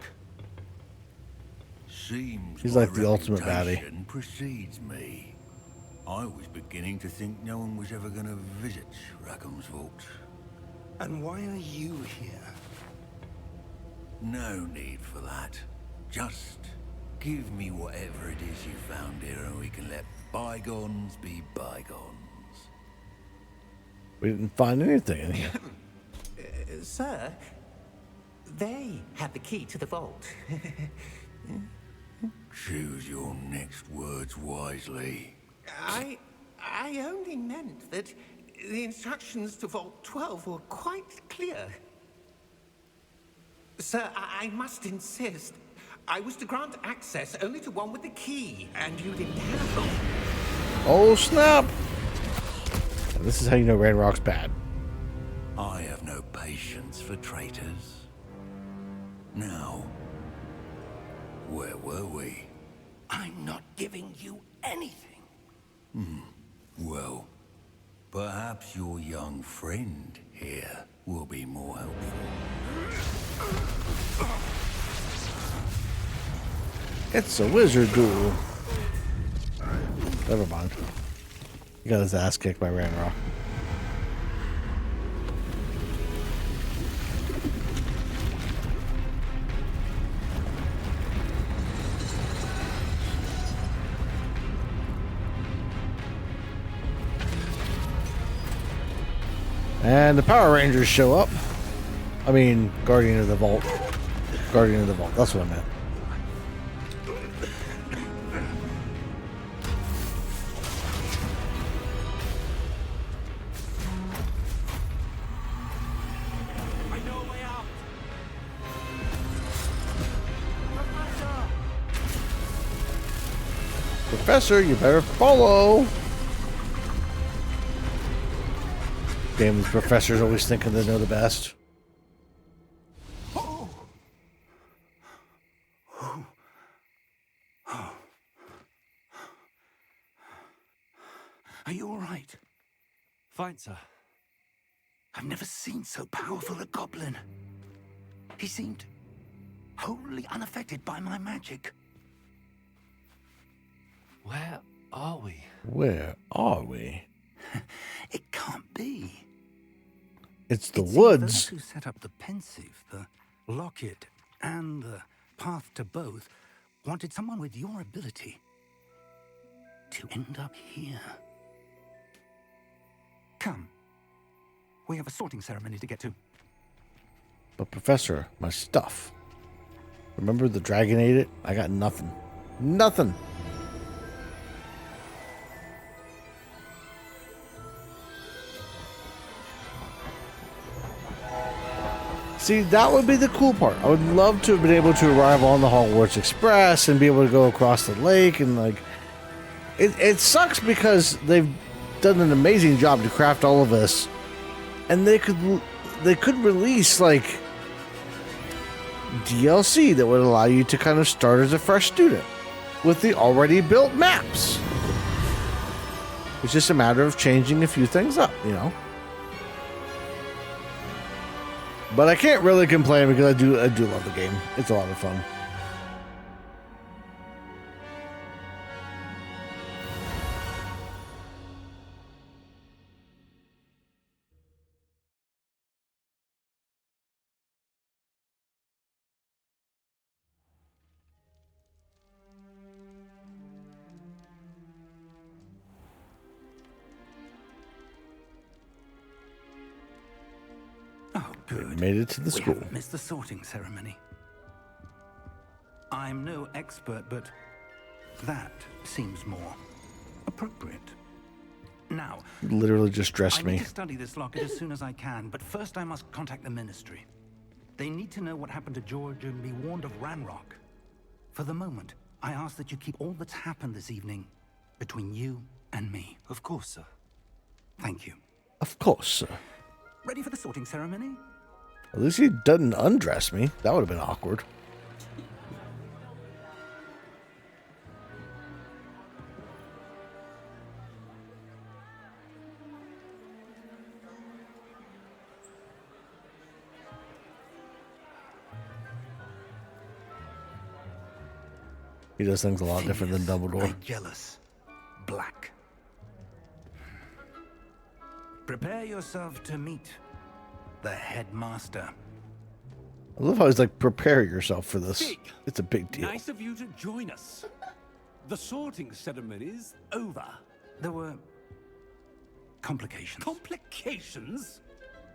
Seems He's my like the ultimate baddie. reputation precedes me. I was beginning to think no one was ever going to visit Rackham's vault. And why are you here? No need for that. Just give me whatever it is you found here and we can let bygones be bygones. We didn't find anything in here. Sir, they had the key to the vault. Choose your next words wisely. I only meant that the instructions to Vault 12 were quite clear. Sir, I must insist. I was to grant access only to one with the key, and you didn't have them. Oh, snap. This is how you know Ranrock's bad. I have no patience for traitors. Now, where were we? I'm not giving you anything. Well, perhaps your young friend here will be more helpful. It's a wizard duel. Never mind. He got his ass kicked by Ranrock. And the Power Rangers show up. I mean, Guardian of the Vault. Guardian of the Vault. That's what I meant. I know a way out. Professor, you better follow. Damn, these professors always thinking they know the best. Are you all right? Fine, sir. I've never seen so powerful a goblin. He seemed wholly unaffected by my magic. Where are we? Where are we? It can't be. It's the It seems woods. Those who set up the Pensieve, the Locket, and the Path to Both wanted someone with your ability to end up here. Come. We have a sorting ceremony to get to. But Professor, my stuff. Remember the dragon ate it? I got nothing. Nothing. See, that would be the cool part. I would love to have been able to arrive on the Hogwarts Express and be able to go across the lake and like... It sucks because they've done an amazing job to craft all of this. And they could release like DLC that would allow you to kind of start as a fresh student with the already built maps. It's just a matter of changing a few things up, you know. But I can't really complain because I do love the game. It's a lot of fun. Oh, good. Made it to the school. We haven't missed the sorting ceremony. I'm no expert, but that seems more appropriate. Now, Literally just dressed I me. need to study this locket as soon as I can, but first I must contact the Ministry. They need to know what happened to George and be warned of Ranrock. For the moment, I ask that you keep all that's happened this evening between you and me. Of course, sir. Thank you. Of course, sir. Ready for the sorting ceremony? At least he doesn't undress me. That would have been awkward. He does things a lot different than Dumbledore. Jealous. Black. Prepare yourself to meet the headmaster. I love how he's like, prepare yourself for this. Dick, It's a big deal. Nice of you to join us. The sorting ceremony's over. There were complications. Complications?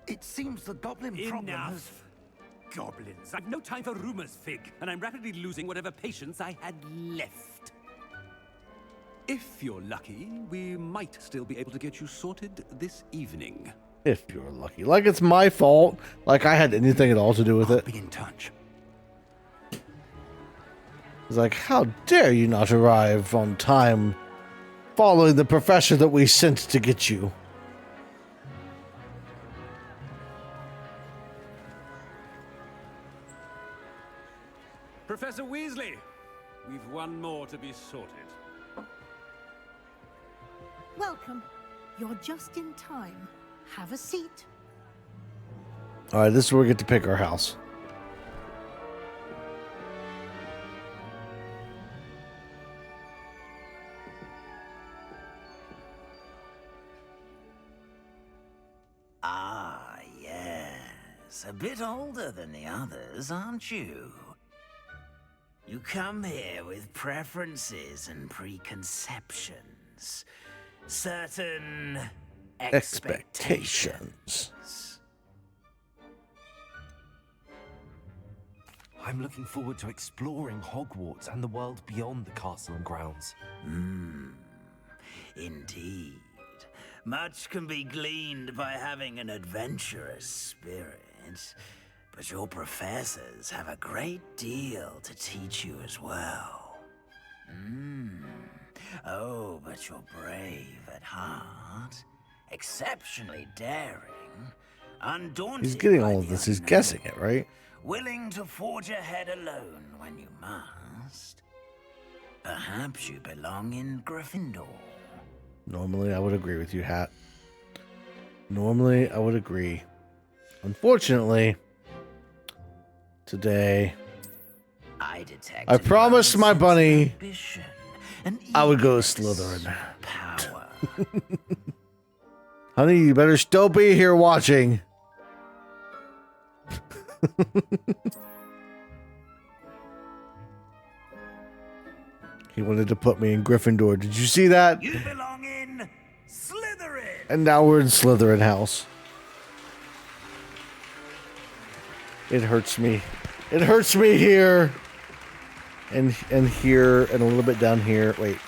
It seems the goblin problem has... Enough. Goblins. I've no time for rumors, Fig, and I'm rapidly losing whatever patience I had left. If you're lucky, we might still be able to get you sorted this evening. If you're lucky. Like it's my fault. Like I had anything at all to do with it. Be in touch. It's like, how dare you not arrive on time following the professor that we sent to get you? Professor Weasley, we've one more to be sorted. Welcome. You're just in time. Have a seat. All right, this is where we get to pick our house. Ah, yes. A bit older than the others, aren't you? You come here with preferences and preconceptions. Certain expectations. I'm looking forward to exploring Hogwarts and the world beyond the castle and grounds. Indeed. Much can be gleaned by having an adventurous spirit, but your professors have a great deal to teach you as well. Oh, but you're brave at heart, exceptionally daring, undaunted. He's getting by all of the this. He's unknown, guessing it, right? willing to forge ahead alone when you must. Perhaps you belong in Gryffindor. Normally, I would agree with you, Hat. Normally, I would agree. Unfortunately, today, I I promised my bunny I would go Slytherin. Power. Honey, you better still be here watching. He wanted to put me in Gryffindor. Did you see that? You belong in Slytherin. And now we're in Slytherin house. It hurts me. It hurts me here. And here and a little bit down here. Wait.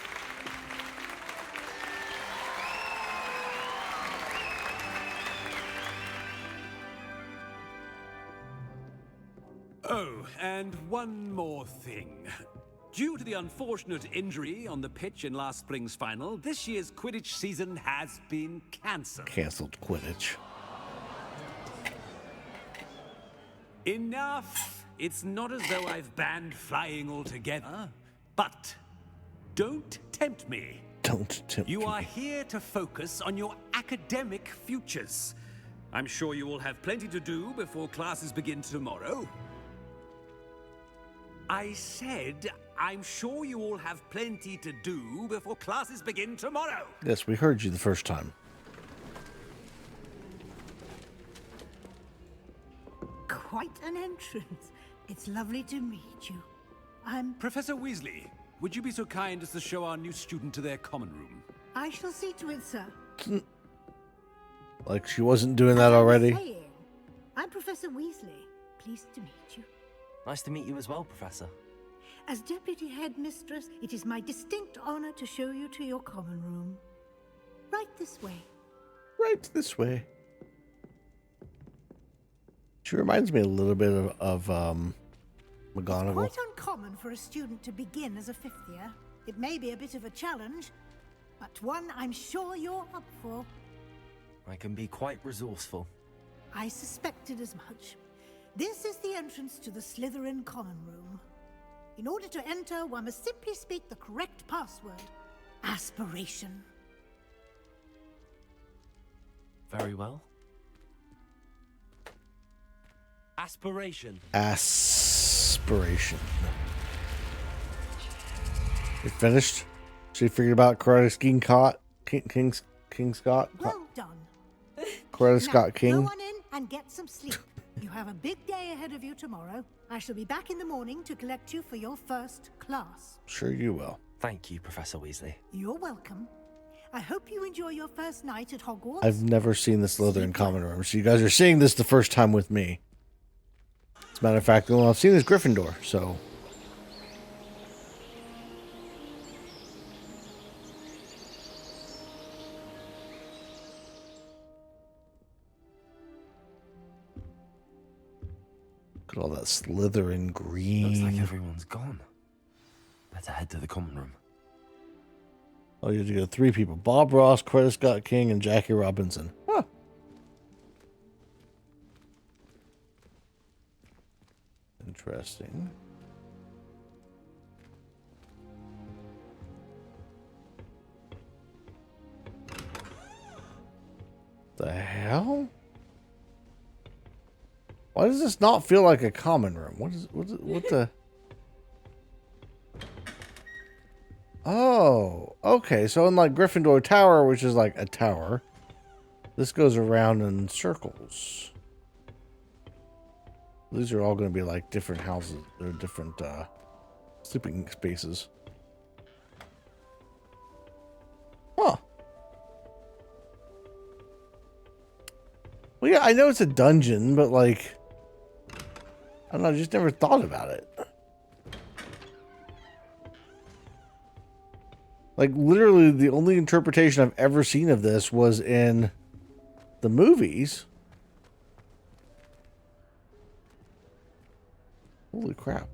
Oh, and one more thing. Due to the unfortunate injury on the pitch in last spring's final, this year's Quidditch season has been cancelled. Cancelled Quidditch. Enough! It's not as though I've banned flying altogether. But don't tempt me. Don't tempt You me. are here to focus on your academic futures. I'm sure you will have plenty to do before classes begin tomorrow. I said, I'm sure you all have plenty to do before classes begin tomorrow. Yes, we heard you the first time. Quite an entrance. It's lovely to meet you. I'm... Professor Weasley, would you be so kind as to show our new student to their common room? I shall see to it, sir. Like she wasn't doing that already. I'm Professor Weasley. Pleased to meet you. Nice to meet you as well, Professor. As Deputy Headmistress, it is my distinct honor to show you to your common room. Right this way. Right this way. She reminds me a little bit of McGonagall. Quite uncommon for a student to begin as a fifth year. It may be a bit of a challenge, but one I'm sure you're up for. I can be quite resourceful. I suspected as much. This is the entrance to the Slytherin common room. In order to enter, one must simply speak the correct password. Aspiration. Very well. Aspiration. Aspiration. You finished? She figured out Karate King Scott? King Scott? Well done. Karate Now, Scott King? go on in and get some sleep. You have a big day ahead of you tomorrow. I shall be back in the morning to collect you for your first class. Sure you will. Thank you, Professor Weasley. You're welcome. I hope you enjoy your first night at Hogwarts. I've never seen the Slytherin common room, so you guys are seeing this the first time with me. As a matter of fact, the only one I've seen is Gryffindor, so... Look at all that Slytherin green. Looks like everyone's gone. Better head to the common room. Oh, you have to go 3 people. Bob Ross, Coretta Scott King, and Jackie Robinson. Huh. Interesting. The hell? Why does this not feel like a common room? What the? Oh, okay. So in like Gryffindor Tower, which is like a tower, this goes around in circles. These are all going to be like different houses. They're different sleeping spaces. Huh. Well, yeah, I know it's a dungeon, but like, I don't know, I just never thought about it. Like, literally, the only interpretation I've ever seen of this was in the movies. Holy crap.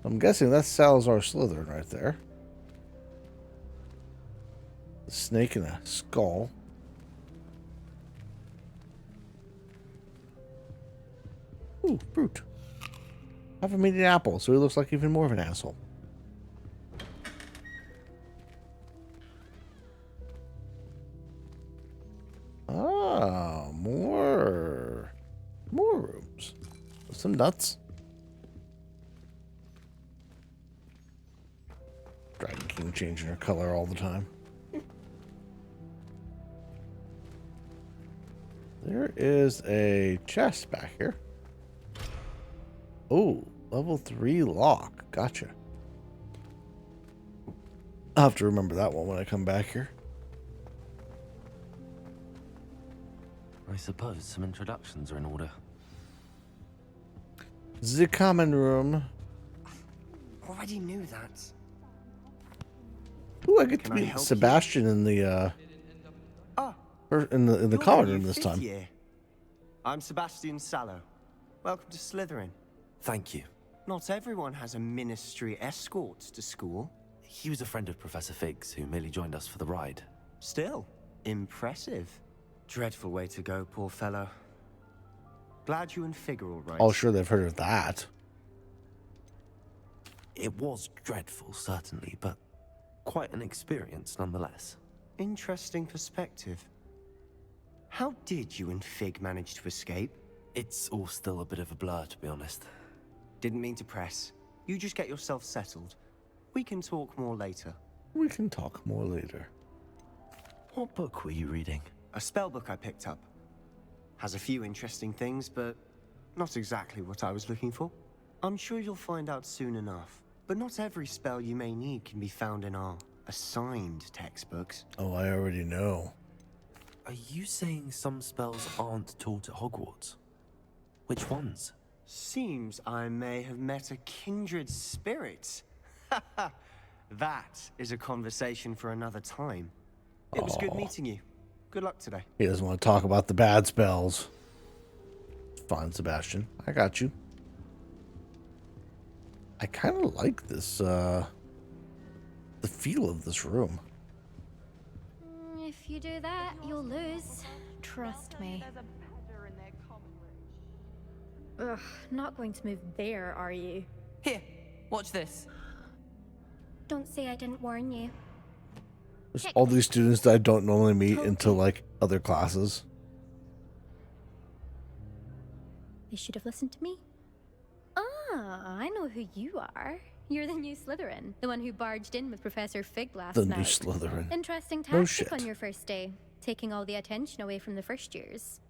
I'm guessing that's Salazar Slytherin right there. A snake and a skull. Ooh, fruit. I haven't made an apple, so he looks like even more of an asshole. Ah, more rooms. Some nuts. Dragon King changing her color all the time. There is a chest back here. Oh, level 3 lock. Gotcha. I'll have to remember that one when I come back here. I suppose some introductions are in order. The common room. Already knew that. Ooh, I get to Can I meet help you? Sebastian in the in the You're common new room this fifth time. year. I'm Sebastian Sallow. Welcome to Slytherin. Thank you. Not everyone has a ministry escort to school. He was a friend of Professor Fig's who merely joined us for the ride. Still, impressive. Dreadful way to go, poor fellow. Glad you and Fig are all right. Oh, sure, they've heard of that. It was dreadful, certainly, but quite an experience nonetheless. Interesting perspective. How did you and Fig manage to escape? It's all still a bit of a blur, to be honest. Didn't mean to press. You just get yourself settled. We can talk more later. We can talk more later. What book were you reading? A spell book I picked up. Has a few interesting things, but not exactly what I was looking for. I'm sure you'll find out soon enough. But not every spell you may need can be found in our assigned textbooks. Oh, I already know. Are you saying some spells aren't taught at Hogwarts? Which ones? Seems I may have met a kindred spirit. That is a conversation for another time. It was good meeting you. Good luck today. He doesn't want to talk about the bad spells. Fine, Sebastian. I got you. I kind of like this, the feel of this room. If you do that, you'll lose. Trust me. Ugh, not going to move there, are you? Here, watch this. Don't say I didn't warn you. There's all these students that I don't normally meet until, like, other classes. They should have listened to me. Ah, I know who you are. You're the new Slytherin, the one who barged in with Professor Fig last The night. new Slytherin. Interesting No tactic shit. on your first day, taking all the attention away from the first years.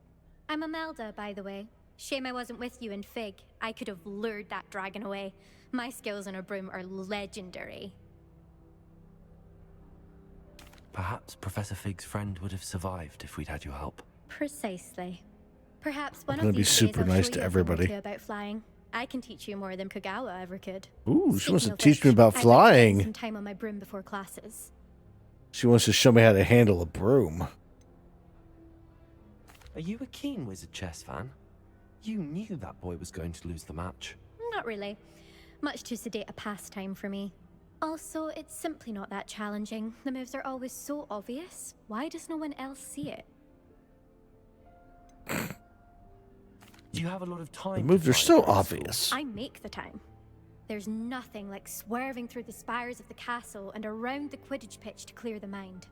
I'm Imelda, by the way. Shame I wasn't with you in Fig. I could have lured that dragon away. My skills on a broom are legendary. Perhaps Professor Fig's friend would have survived if we'd had your help. Precisely. Perhaps one I'm gonna of be these super days I'll nice show to you a thing or everybody. two about flying. I can teach you more than Kogawa ever could. Ooh, she wants to Speaking of teach me which, about I'd like to spend flying. some time on my broom before classes. She wants to show me how to handle a broom. Are you a keen Wizard Chess fan? You knew that boy was going to lose the match. Not really. Much too sedate a pastime for me. Also, it's simply not that challenging. The moves are always so obvious. Why does no one else see it? Do you have a lot of time? The moves are so obvious. I make the time. There's nothing like swerving through the spires of the castle and around the Quidditch pitch to clear the mind.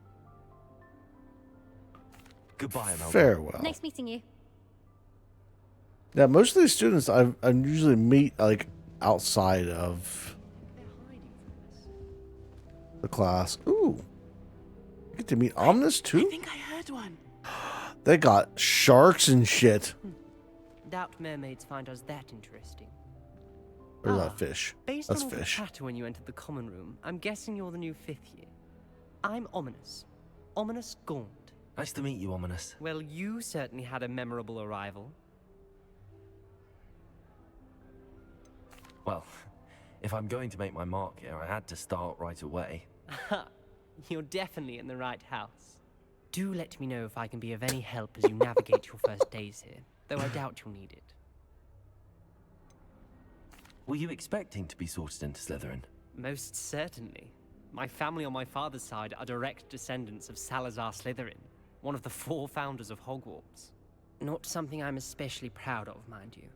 Goodbye, Imelda. Farewell. Nice meeting you. Yeah, most of these students I usually meet, like, outside of the class. Ooh. I get to meet Omnis, too? I think I heard one. They got sharks and shit. Doubt mermaids find us that interesting. Or is that fish? Based That's on all fish. the chatter when you entered the common room, I'm guessing you're the new 5th year. I'm Ominous. Ominous Gaunt. Nice to meet you, Ominous. Well, you certainly had a memorable arrival. Well, if I'm going to make my mark here, I had to start right away. You're definitely in the right house. Do let me know if I can be of any help as you navigate your first days here, though I doubt you'll need it. Were you expecting to be sorted into Slytherin? Most certainly. My family on my father's side are direct descendants of Salazar Slytherin, one of the 4 founders of Hogwarts. Not something I'm especially proud of, mind you.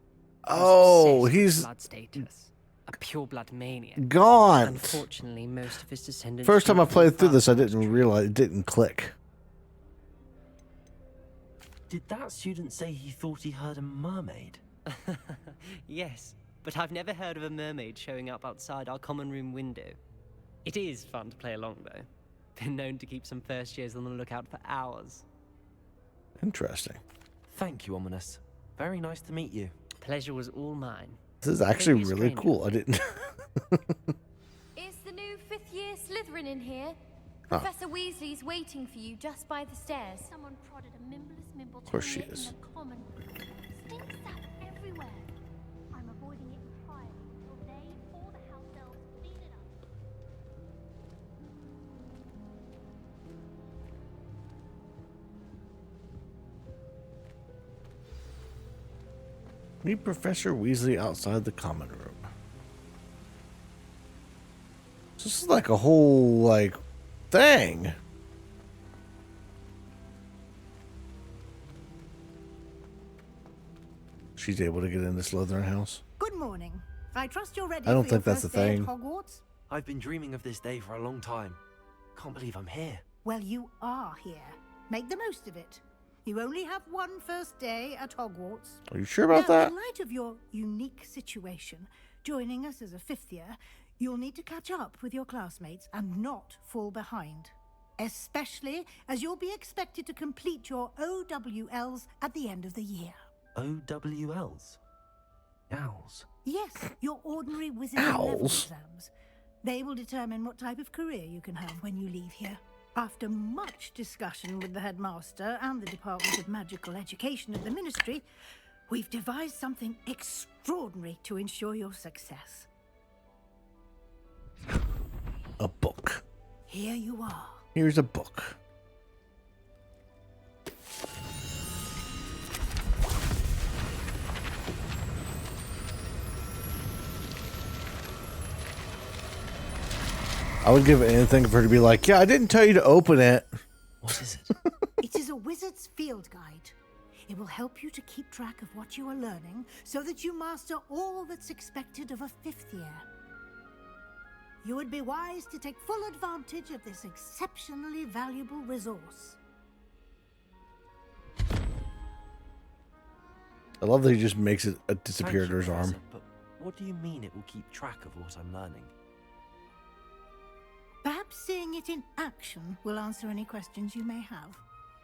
I was Oh, obsessed with he's blood status, a pureblood maniac. Gaunt. Unfortunately, most of his descendants. First time I came from played through this, I Falcon didn't realize it didn't click. Did that student say he thought he heard a mermaid? Yes, but I've never heard of a mermaid showing up outside our common room window. It is fun to play along, though. Been known to keep some first years on the lookout for hours. Interesting. Thank you, Ominous. Very nice to meet you. Pleasure was all mine. This is actually Don't be a really stranger. cool. I didn't. Is the new 5th year Slytherin in here? Oh. Professor Weasley's waiting for you just by the stairs. Someone prodded a Mimbless Mimble Of course she is. in the common room. Stinks out everywhere. I'm avoiding it entirely until they or the house elves clean it up. Meet Professor Weasley outside the common room. This is like a whole, like, thing. She's able to get into Slytherin house. Good morning. I trust you're ready I don't for your think that's first a day at thing. Hogwarts? I've been dreaming of this day for a long time. Can't believe I'm here. Well, you are here. Make the most of it. You only have one first day at Hogwarts. Are you sure about that? In light of your unique situation, joining us as a fifth year, you'll need to catch up with your classmates and not fall behind. Especially as you'll be expected to complete your OWLs at the end of the year. OWLs? Owls? Yes, your ordinary wizarding level exams. They will determine what type of career you can have when you leave here. After much discussion with the headmaster and the Department of Magical Education at the Ministry, we've devised something extraordinary to ensure your success. A book. Here you are. Here's a book. I would give anything for her to be like, yeah, I didn't tell you to open it. What is it? It is a wizard's field guide. It will help you to keep track of what you are learning so that you master all that's expected of a fifth year. You would be wise to take full advantage of this exceptionally valuable resource. I love that he just makes it disappear Thank to you, his arm. Professor, but what do you mean it will keep track of what I'm learning? Perhaps seeing it in action will answer any questions you may have.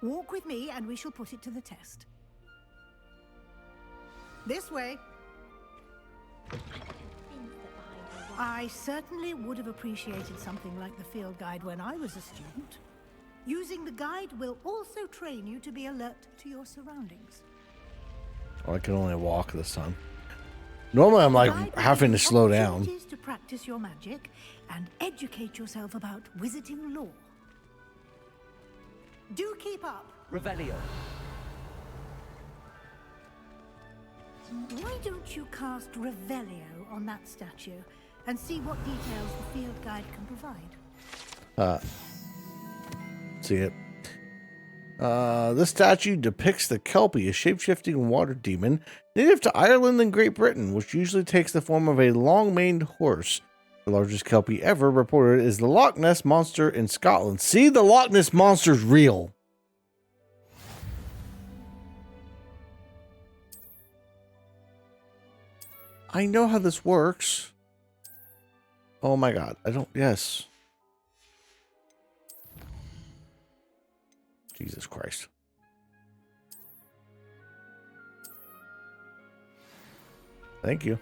Walk with me and we shall put it to the test. This way. I certainly would have appreciated something like the field guide when I was a student. Using the guide will also train you to be alert to your surroundings. Oh, I can only walk this time. Normally I'm like having to slow down. Opportunities to practice your magic and educate yourself about wizarding lore. Do keep up. Revelio. Why don't you cast Revelio on that statue and see what details the field guide can provide? See it. This statue depicts the Kelpie, a shape-shifting water demon native to Ireland and Great Britain, which usually takes the form of a long-maned horse. The largest Kelpie ever reported is the Loch Ness Monster in Scotland. See, the Loch Ness Monster's real. I know how this works. Oh my god, I don't, yes. Jesus Christ. Thank you.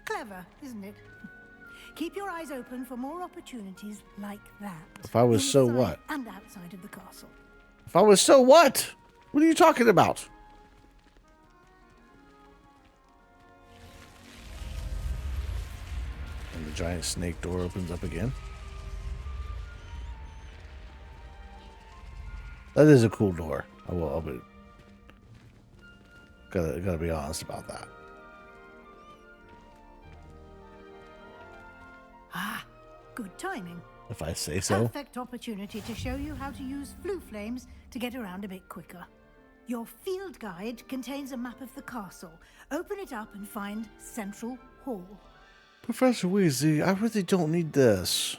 Clever, isn't it? Keep your eyes open for more opportunities like that. If I was so what? And outside of the castle. If I was so what? What are you talking about? And the giant snake door opens up again. That is a cool door. I'll be gotta be honest about that. Ah, good timing. If I say so. Perfect opportunity to show you how to use flue flames to get around a bit quicker. Your field guide contains a map of the castle. Open it up and find Central Hall. Professor Weasley, I really don't need this.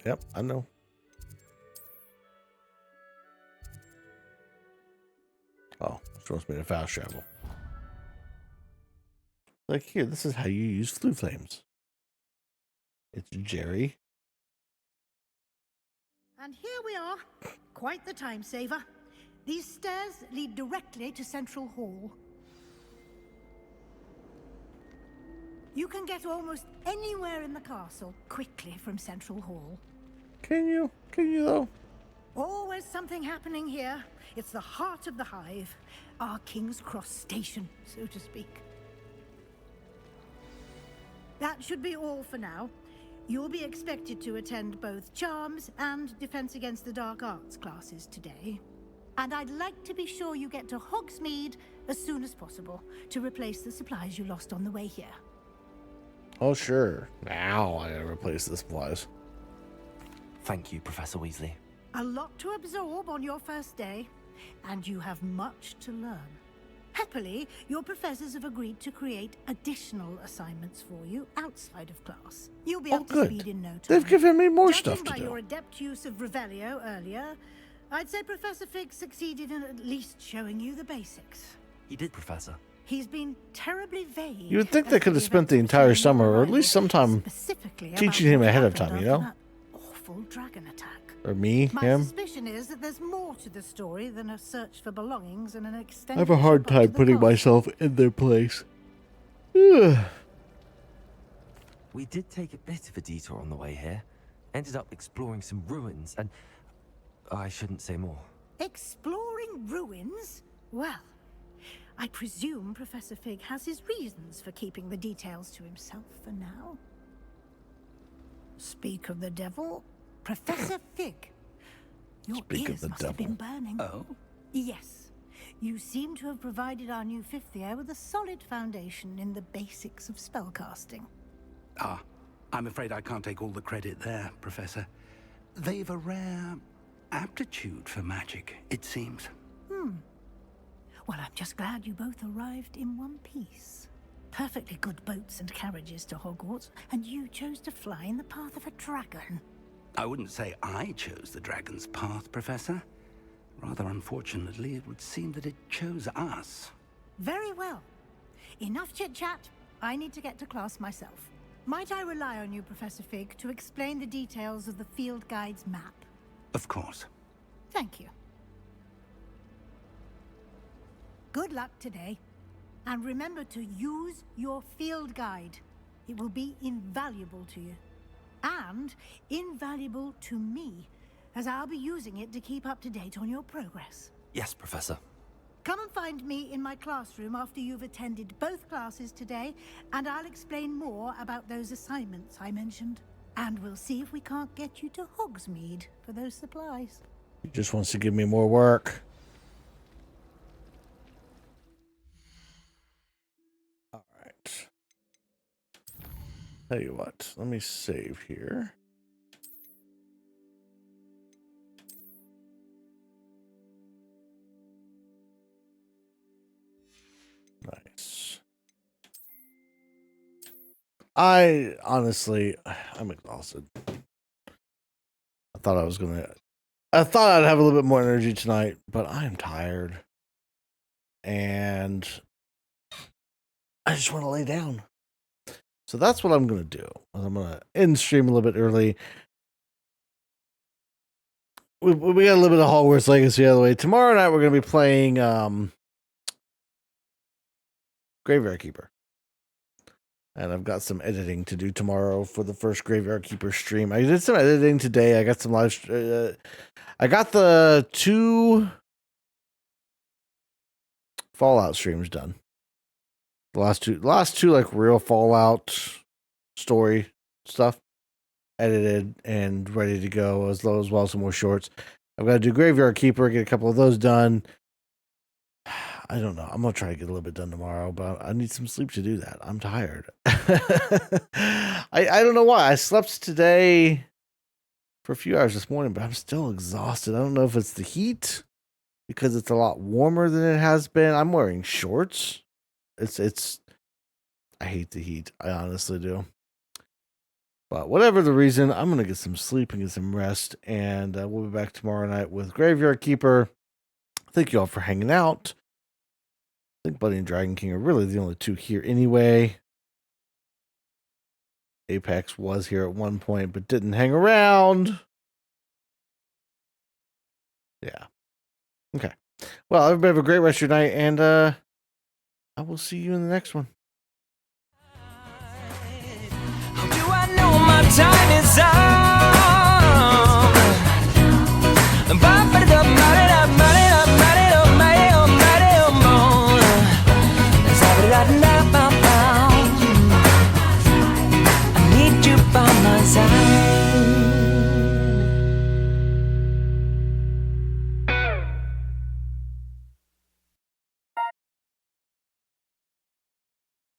Yep, I know. Oh, she wants me to fast travel. Like, here, this is how you use flue flames. It's Jerry. And here we are. Quite the time saver. These stairs lead directly to Central Hall. You can get almost anywhere in the castle quickly from Central Hall. Can you? Can you, though? Always something happening here. It's the heart of the hive. Our King's Cross station, so to speak. That should be all for now. You'll be expected to attend both Charms and Defense Against the Dark Arts classes today. And I'd like to be sure you get to Hogsmeade as soon as possible to replace the supplies you lost on the way here. Oh, sure. Now I gotta replace the supplies. Thank you, Professor Weasley. A lot to absorb on your first day, and you have much to learn. Happily, your professors have agreed to create additional assignments for you outside of class. You'll be up to speed in no time. They've given me more Judging stuff to by do. your adept use of Revelio earlier, I'd say Professor Fig succeeded in at least showing you the basics. He did, Professor. He's been terribly vague. You would think they could have spent the entire summer, or at least some time, teaching him ahead of time, you know? Awful dragon attack. Or me, My him. suspicion is that there's more to the story than a search for belongings and an I extended have a hard trip up to time the putting past. myself in their place. Ugh. We did take a bit of a detour on the way here. Ended up exploring some ruins and... I shouldn't say more. Exploring ruins? Well, I presume Professor Fig has his reasons for keeping the details to himself for now. Speak of the devil, Professor Fig. Your Speak of ears the must have been devil. burning. Oh? Yes. You seem to have provided our new fifth year with a solid foundation in the basics of spellcasting. Ah, I'm afraid I can't take all the credit there, Professor. They've a rare aptitude for magic, it seems. Well, I'm just glad you both arrived in one piece. Perfectly good boats and carriages to Hogwarts, and you chose to fly in the path of a dragon. I wouldn't say I chose the dragon's path, Professor. Rather unfortunately, it would seem that it chose us. Very well. Enough chit-chat. I need to get to class myself. Might I rely on you, Professor Fig, to explain the details of the field guide's map? Of course. Thank you. Good luck today. And remember to use your field guide. It will be invaluable to you. And invaluable to me, as I'll be using it to keep up to date on your progress. Yes, Professor. Come and find me in my classroom after you've attended both classes today, and I'll explain more about those assignments I mentioned. And we'll see if we can't get you to Hogsmeade for those supplies. He just wants to give me more work. All right. Tell you what, let me save here. Nice. I honestly, I'm exhausted. I thought I'd have a little bit more energy tonight, but I am tired. And I just want to lay down. So that's what I'm going to do. I'm going to end stream a little bit early. We got a little bit of Hogwarts Legacy out of the way. Tomorrow night we're going to be playing Graveyard Keeper. And I've got some editing to do tomorrow for the first Graveyard Keeper stream. I did some editing today. I got some live... I got the 2 Fallout streams done. The last two like real Fallout story stuff edited and ready to go, as well as some more shorts. I've got to do Graveyard Keeper, get a couple of those done. I don't know. I'm gonna try to get a little bit done tomorrow, but I need some sleep to do that. I'm tired. I don't know why. I slept today for a few hours this morning, but I'm still exhausted. I don't know if it's the heat because it's a lot warmer than it has been. I'm wearing shorts. I hate the heat. I honestly do. But whatever the reason, I'm going to get some sleep and get some rest. And we'll be back tomorrow night with Graveyard Keeper. Thank you all for hanging out. think Bunny and Dragon King are really the only two here anyway. Apex was here at one point, but didn't hang around. Yeah. Okay. Well, everybody have a great rest of your night, and I will see you in the next one.